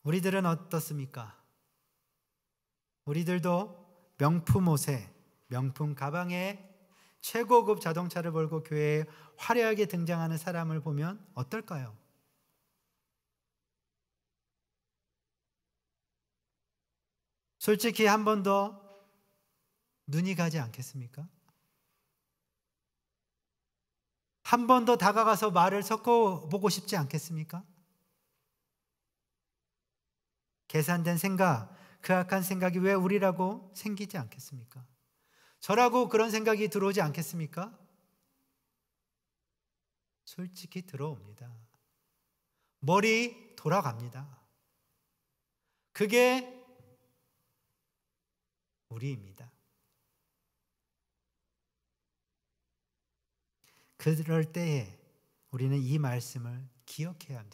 우리들은 어떻습니까? 우리들도 명품 옷에, 명품 가방에 최고급 자동차를 몰고 교회에 화려하게 등장하는 사람을 보면 어떨까요? 솔직히 한 번 더 눈이 가지 않겠습니까? 한 번 더 다가가서 말을 섞어보고 싶지 않겠습니까? 계산된 생각, 그 악한 생각이 왜 우리라고 생기지 않겠습니까? 저라고 그런 생각이 들어오지 않겠습니까? 솔직히 들어옵니다. 머리 돌아갑니다. 그게 우리입니다. 그럴 때에 우리는 이 말씀을 기억해야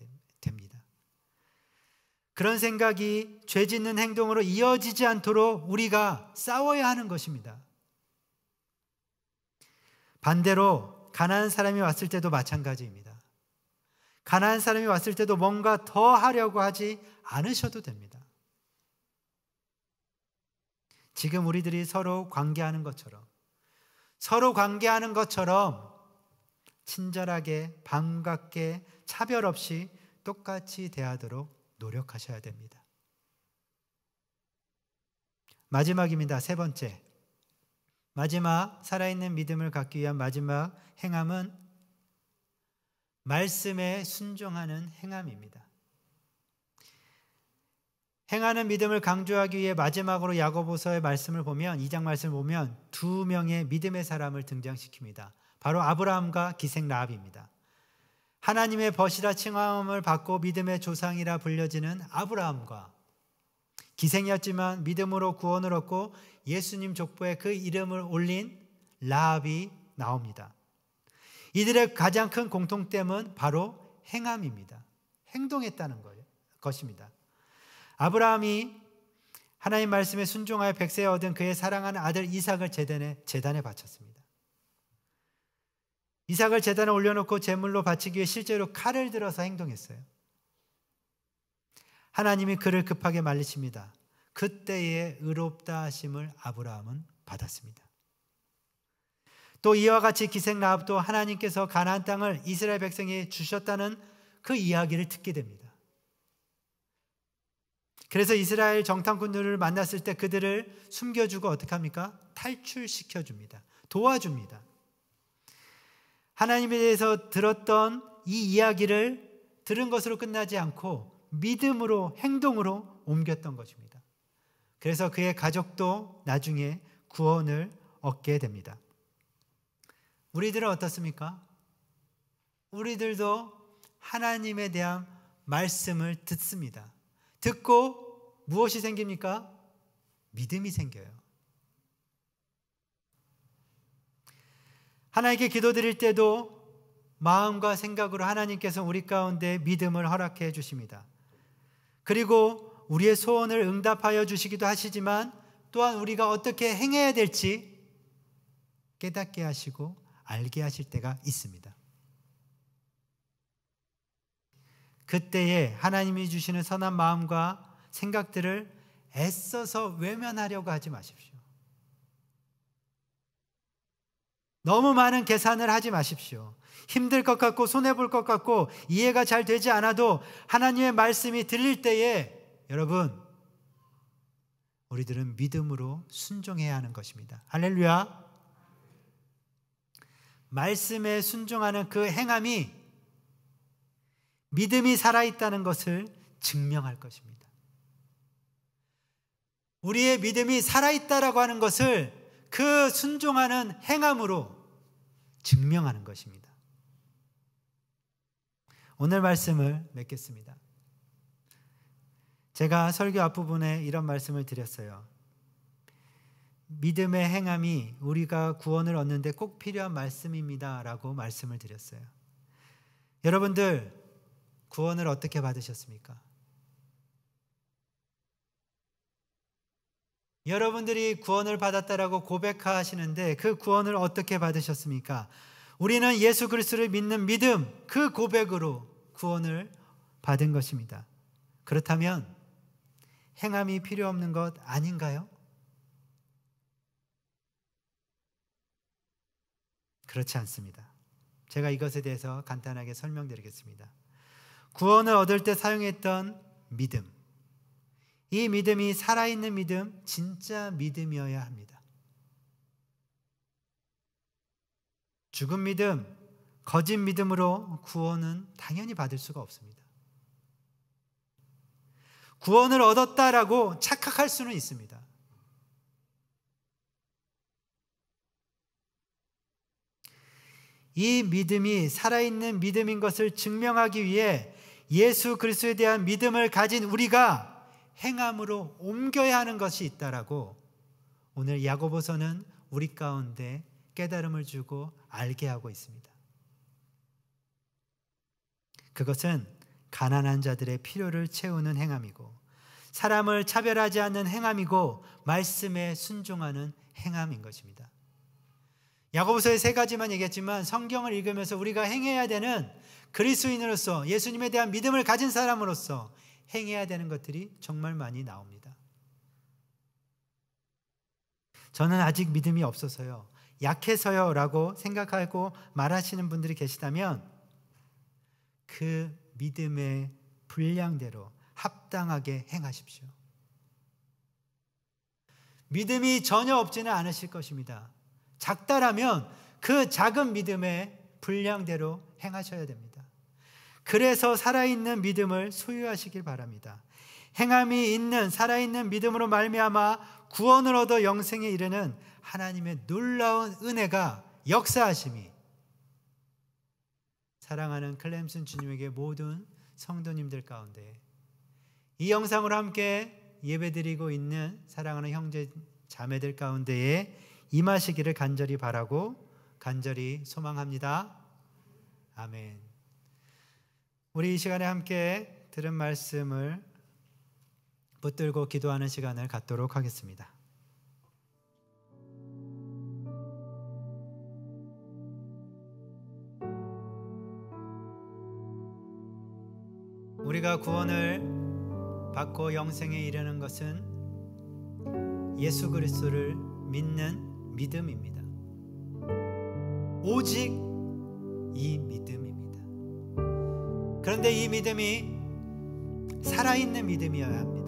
됩니다. 그런 생각이 죄 짓는 행동으로 이어지지 않도록 우리가 싸워야 하는 것입니다. 반대로 가난한 사람이 왔을 때도 마찬가지입니다. 가난한 사람이 왔을 때도 뭔가 더 하려고 하지 않으셔도 됩니다. 지금 우리들이 서로 관계하는 것처럼 친절하게, 반갑게, 차별 없이 똑같이 대하도록 노력하셔야 됩니다. 마지막입니다. 세 번째. 마지막 살아있는 믿음을 갖기 위한 마지막 행함은 말씀에 순종하는 행함입니다. 행하는 믿음을 강조하기 위해 마지막으로 야고보서의 말씀을 보면 2장 말씀을 보면 두 명의 믿음의 사람을 등장시킵니다. 바로 아브라함과 기생 라합입니다. 하나님의 벗이라 칭함을 받고 믿음의 조상이라 불려지는 아브라함과 기생이었지만 믿음으로 구원을 얻고 예수님 족보에 그 이름을 올린 라합이 나옵니다. 이들의 가장 큰 공통점은 바로 행함입니다. 행동했다는 것입니다. 아브라함이 하나님 말씀에 순종하여 백세에 얻은 그의 사랑하는 아들 이삭을 제단에 바쳤습니다. 이삭을 제단에 올려놓고 제물로 바치기 위해 실제로 칼을 들어서 행동했어요. 하나님이 그를 급하게 말리십니다. 그때의 의롭다 하심을 아브라함은 받았습니다. 또 이와 같이 기생 라합도 하나님께서 가나안 땅을 이스라엘 백성에 주셨다는 그 이야기를 듣게 됩니다. 그래서 이스라엘 정탐꾼들을 만났을 때 그들을 숨겨주고 어떻게 합니까? 탈출시켜줍니다. 도와줍니다. 하나님에 대해서 들었던 이 이야기를 들은 것으로 끝나지 않고 믿음으로, 행동으로 옮겼던 것입니다. 그래서 그의 가족도 나중에 구원을 얻게 됩니다. 우리들은 어떻습니까? 우리들도 하나님에 대한 말씀을 듣습니다. 듣고 무엇이 생깁니까? 믿음이 생겨요. 하나님께 기도드릴 때도 마음과 생각으로 하나님께서 우리 가운데 믿음을 허락해 주십니다. 그리고 우리의 소원을 응답하여 주시기도 하시지만 또한 우리가 어떻게 행해야 될지 깨닫게 하시고 알게 하실 때가 있습니다. 그때에 하나님이 주시는 선한 마음과 생각들을 애써서 외면하려고 하지 마십시오. 너무 많은 계산을 하지 마십시오. 힘들 것 같고 손해볼 것 같고 이해가 잘 되지 않아도 하나님의 말씀이 들릴 때에 여러분, 우리들은 믿음으로 순종해야 하는 것입니다. 할렐루야. 말씀에 순종하는 그 행함이 믿음이 살아있다는 것을 증명할 것입니다. 우리의 믿음이 살아있다라고 하는 것을 그 순종하는 행함으로 증명하는 것입니다. 오늘 말씀을 맺겠습니다. 제가 설교 앞부분에 이런 말씀을 드렸어요. 믿음의 행함이 우리가 구원을 얻는데 꼭 필요한 말씀입니다 라고 말씀을 드렸어요. 여러분들 구원을 어떻게 받으셨습니까? 여러분들이 구원을 받았다라고 고백하시는데 그 구원을 어떻게 받으셨습니까? 우리는 예수 그리스도를 믿는 믿음, 그 고백으로 구원을 받은 것입니다. 그렇다면 행함이 필요 없는 것 아닌가요? 그렇지 않습니다. 제가 이것에 대해서 간단하게 설명드리겠습니다. 구원을 얻을 때 사용했던 믿음, 이 믿음이 살아있는 믿음, 진짜 믿음이어야 합니다. 죽은 믿음, 거짓 믿음으로 구원은 당연히 받을 수가 없습니다. 구원을 얻었다라고 착각할 수는 있습니다. 이 믿음이 살아있는 믿음인 것을 증명하기 위해 예수 그리스도에 대한 믿음을 가진 우리가 행함으로 옮겨야 하는 것이 있다라고 오늘 야고보서는 우리 가운데 깨달음을 주고 알게 하고 있습니다. 그것은 가난한 자들의 필요를 채우는 행함이고 사람을 차별하지 않는 행함이고 말씀에 순종하는 행함인 것입니다. 야고보서의 3가지만 얘기했지만 성경을 읽으면서 우리가 행해야 되는 그리스도인으로서 예수님에 대한 믿음을 가진 사람으로서 행해야 되는 것들이 정말 많이 나옵니다. 저는 아직 믿음이 없어서요, 약해서요 라고 생각하고 말하시는 분들이 계시다면 그 믿음의 분량대로 합당하게 행하십시오. 믿음이 전혀 없지는 않으실 것입니다. 작다라면 그 작은 믿음의 분량대로 행하셔야 됩니다. 그래서 살아있는 믿음을 소유하시길 바랍니다. 행함이 있는 살아있는 믿음으로 말미암아 구원을 얻어 영생에 이르는 하나님의 놀라운 은혜가 역사하심이 사랑하는 클램슨 주님에게 모든 성도님들 가운데 이 영상으로 함께 예배드리고 있는 사랑하는 형제 자매들 가운데에 임하시기를 간절히 바라고 간절히 소망합니다. 아멘. 우리 이 시간에 함께 들은 말씀을 붙들고 기도하는 시간을 갖도록 하겠습니다. 우리가 구원을 받고 영생에 이르는 것은 예수 그리스도를 믿는 믿음입니다. 오직 이 믿음입니다. 그런데 이 믿음이 살아있는 믿음이어야 합니다.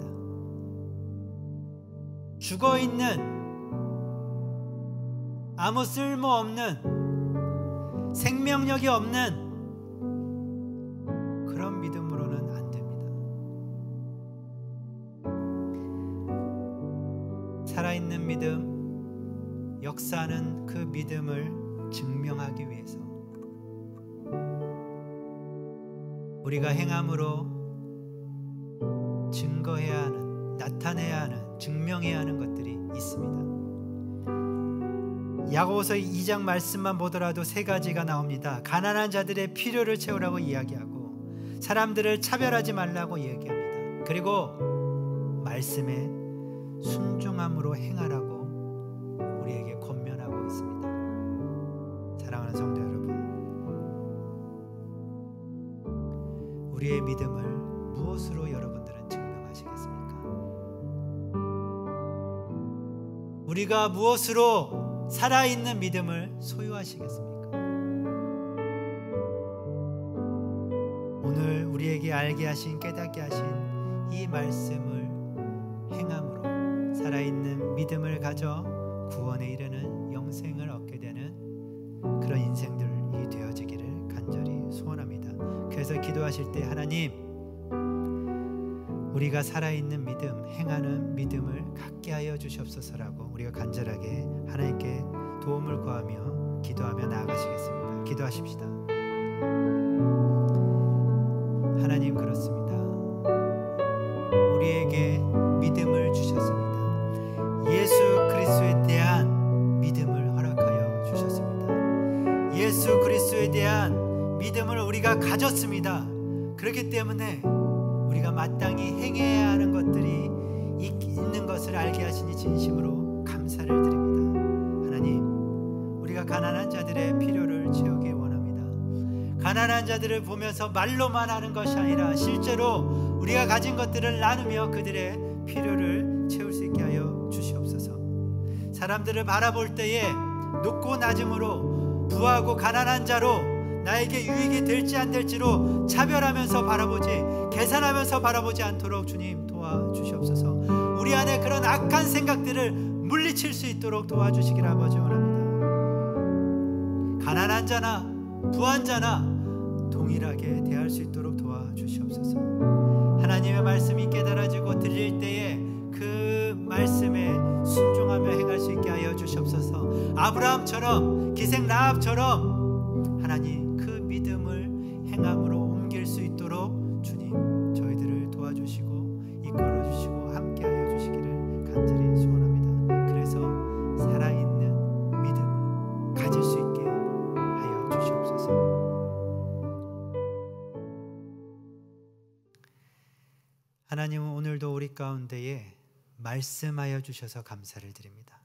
죽어있는 아무 쓸모없는 생명력이 없는 그런 믿음으로는 안 됩니다. 살아있는 믿음, 역사하는 그 믿음을 증명하기 위해서 우리가 행함으로 증거해야 하는, 나타내야 하는, 증명해야 하는 것들이 있습니다. 야고보서 2장 말씀만 보더라도 3가지가 나옵니다. 가난한 자들의 필요를 채우라고 이야기하고, 사람들을 차별하지 말라고 이야기합니다. 그리고 말씀에 순종함으로 행하라고 우리에게 권면하고 있습니다. 사랑하는 성도 여러분, 우리의 믿음을 무엇으로 여러분들은 증명하시겠습니까? 우리가 무엇으로 살아있는 믿음을 소유하시겠습니까? 오늘 우리에게 알게 하신, 깨닫게 하신 이 말씀을 행함으로 살아있는 믿음을 가져 구원에 이르는 영생을 얻게 되는 그런 인생들이 되어지기를 간절히 소원합니다. 그래서 기도하실 때 하나님, 우리가 살아있는 믿음, 행하는 믿음을 갖게 하여 주시옵소서라고 우리가 간절하게 하나님께 도움을 구하며 기도하며 나아가시겠습니다. 기도하십시다. 하나님, 그렇습니다. 우리에게 믿음을 주셨습니다. 예수 그리스도에 대한 믿음을 허락하여 주셨습니다. 예수 그리스도에 대한 믿음을 우리가 가졌습니다. 그렇기 때문에 우리가 마땅히 행해야 하는 것들이 있는 것을 알게 하시니 진심으로 감사를 드립니다. 하나님, 우리가 가난한 자들의 필요를 채우기 원합니다. 가난한 자들을 보면서 말로만 하는 것이 아니라 실제로 우리가 가진 것들을 나누며 그들의 필요를 채울 수 있게 하여 주시옵소서. 사람들을 바라볼 때에 높고 낮음으로, 부하고 가난한 자로, 나에게 유익이 될지 안 될지로 차별하면서 바라보지, 계산하면서 바라보지 않도록 주님 도와주시옵소서. 우리 안에 그런 악한 생각들을 물리칠 수 있도록 도와주시길 아버지 원합니다. 가난한 자나 부한 자나 동일하게 대할 수 있도록 도와주시옵소서. 하나님의 말씀이 깨달아지고 들릴 때에 그 말씀에 순종하며 행할 수 있게 하여 주시옵소서. 아브라함처럼, 기생 라합처럼 하나님 그 믿음을 행함으로 옮길 수 있도록 주님 저희들을 도와주시고 이끌어주시고 함께하여 주시기를 간절히 소원합니다. 그래서 살아있는 믿음을 가질 수 있게 하여 주시옵소서. 하나님은 오늘도 우리 가운데에 말씀하여 주셔서 감사를 드립니다.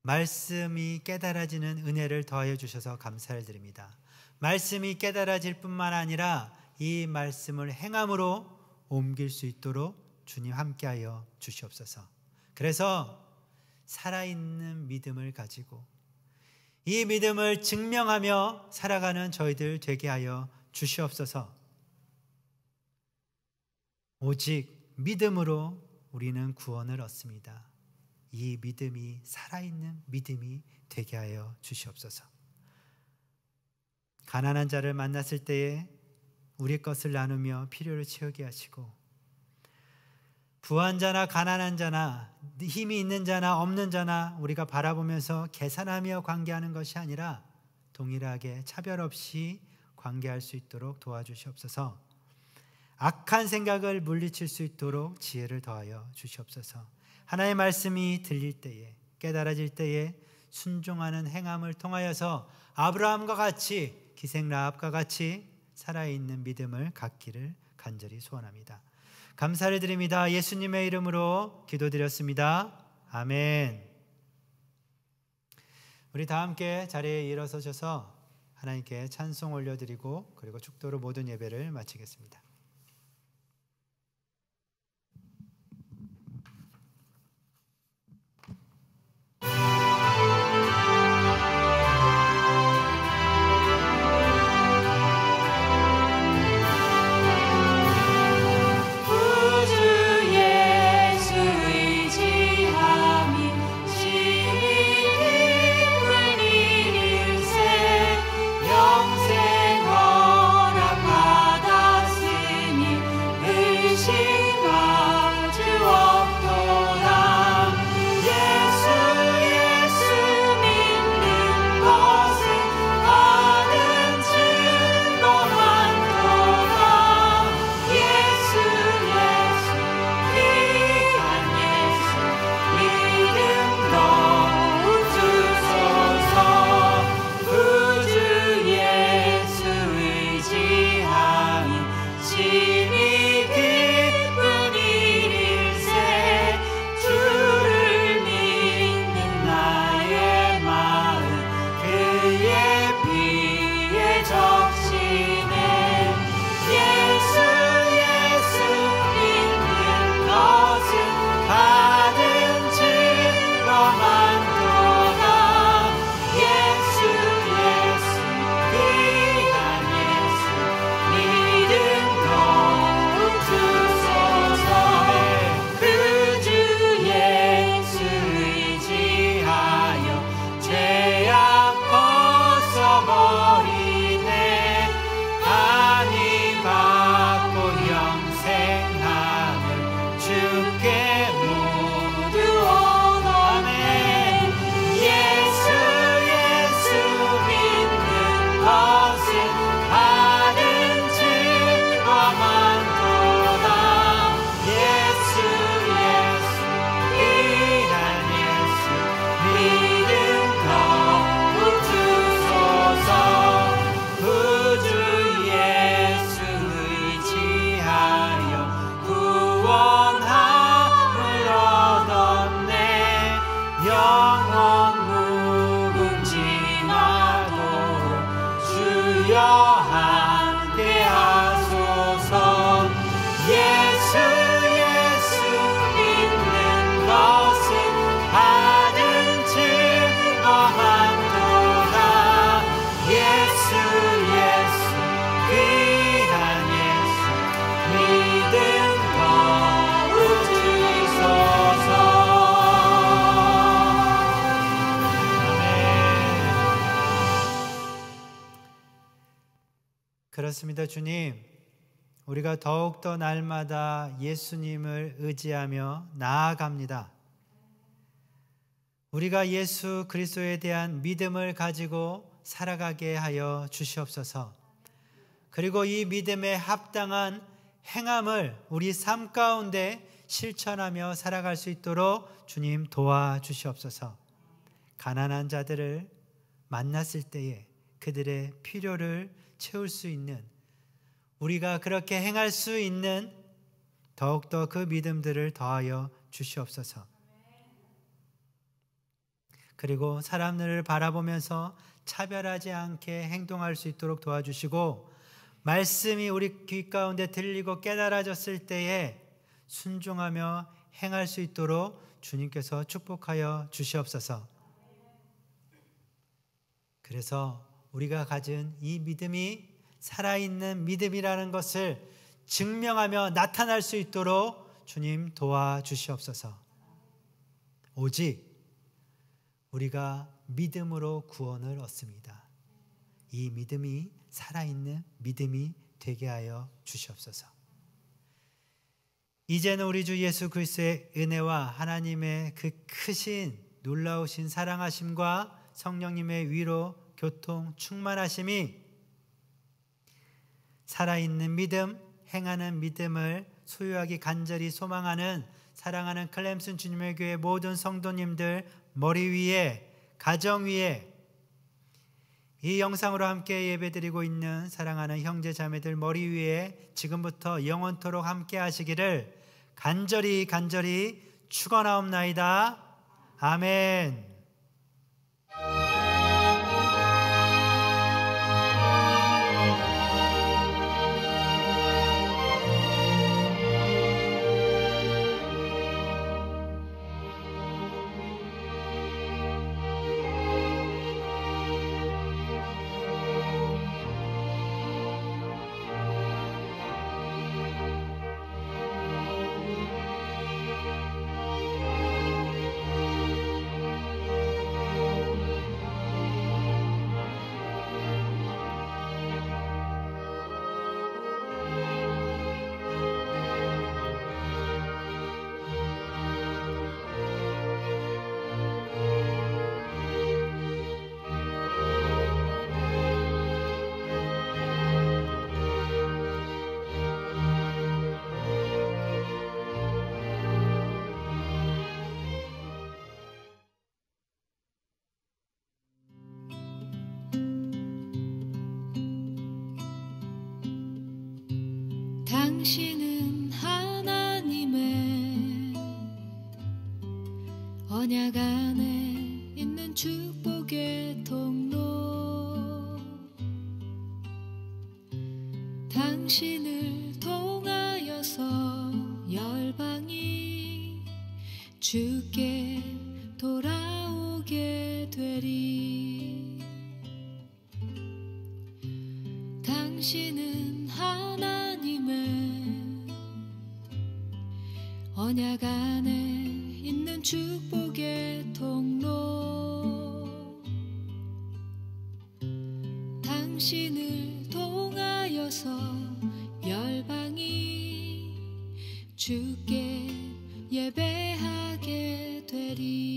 말씀이 깨달아지는 은혜를 더하여 주셔서 감사를 드립니다. 말씀이 깨달아질 뿐만 아니라 이 말씀을 행함으로 옮길 수 있도록 주님 함께하여 주시옵소서. 그래서 살아있는 믿음을 가지고 이 믿음을 증명하며 살아가는 저희들 되게 하여 주시옵소서. 오직 믿음으로 우리는 구원을 얻습니다. 이 믿음이 살아있는 믿음이 되게 하여 주시옵소서. 가난한 자를 만났을 때에 우리 것을 나누며 필요를 채우게 하시고, 부한 자나 가난한 자나 힘이 있는 자나 없는 자나 우리가 바라보면서 계산하며 관계하는 것이 아니라 동일하게 차별 없이 관계할 수 있도록 도와주시옵소서. 악한 생각을 물리칠 수 있도록 지혜를 더하여 주시옵소서. 하나님의 말씀이 들릴 때에, 깨달아질 때에 순종하는 행함을 통하여서 아브라함과 같이, 기생 라합과 같이 살아있는 믿음을 갖기를 간절히 소원합니다. 감사를 드립니다. 예수님의 이름으로 기도드렸습니다. 아멘. 우리 다 함께 자리에 일어서셔서 하나님께 찬송 올려드리고 그리고 축도로 모든 예배를 마치겠습니다. 영생 허락 받았으니 함께 하소서. 예수 예수 믿는 것은 받은 증거함도다. 예수 예수 귀한 예수 믿음 더욱 주소서. 그렇습니다. 주님, 우리가 더욱더 날마다 예수님을 의지하며 나아갑니다. 우리가 예수 그리스도에 대한 믿음을 가지고 살아가게 하여 주시옵소서. 그리고 이 믿음에 합당한 행함을 우리 삶 가운데 실천하며 살아갈 수 있도록 주님 도와주시옵소서. 가난한 자들을 만났을 때에 그들의 필요를 채울 수 있는, 우리가 그렇게 행할 수 있는 더욱더 그 믿음들을 더하여 주시옵소서. 그리고 사람들을 바라보면서 차별하지 않게 행동할 수 있도록 도와주시고, 말씀이 우리 귀 가운데 들리고 깨달아졌을 때에 순종하며 행할 수 있도록 주님께서 축복하여 주시옵소서. 그래서 우리가 가진 이 믿음이 살아있는 믿음이라는 것을 증명하며 나타날 수 있도록 주님 도와주시옵소서. 오직 우리가 믿음으로 구원을 얻습니다. 이 믿음이 살아있는 믿음이 되게 하여 주시옵소서. 이제는 우리 주 예수 그리스도의 은혜와 하나님의 그 크신 놀라우신 사랑하심과 성령님의 위로 교통 충만하심이 살아있는 믿음, 행하는 믿음을 소유하기 간절히 소망하는 사랑하는 클램슨 주님의 교회 모든 성도님들 머리 위에, 가정 위에, 이 영상으로 함께 예배드리고 있는 사랑하는 형제 자매들 머리 위에 지금부터 영원토록 함께 하시기를 간절히 축원하옵나이다. 아멘. 당신은 하나님의 언약 안에 있는 축복의 통로, 당신을 통하여서 열방이 주께 돌아오게 되리. 당신은 하나님의 언약 안에 있는 축복의 통로, 당신을 통하여서 열방이 주께 예배하게 되리.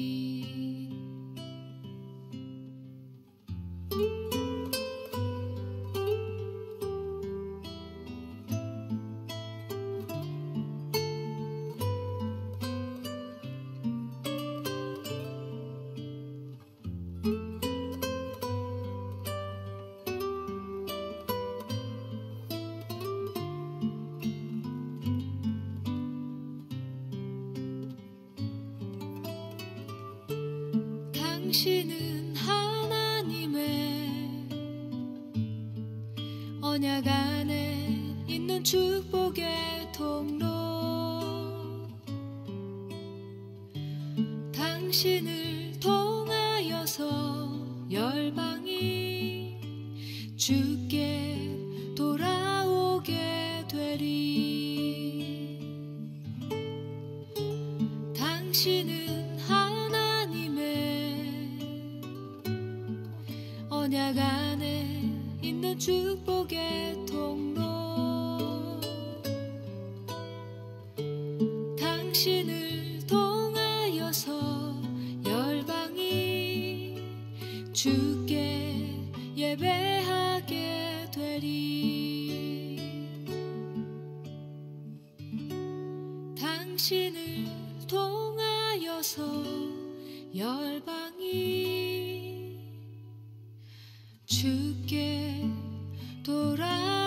당신은 하나님의 언약 안에 있는 축복의 통로 당신을 통하여서 열방이 주께 돌아오게 되리. 당신은 하나님의 언약 안에 있는 축복의 통로 당신을 통하여서 열방이 주께 예배하게 되리. 당신을 통하여서 열방이 주께 돌아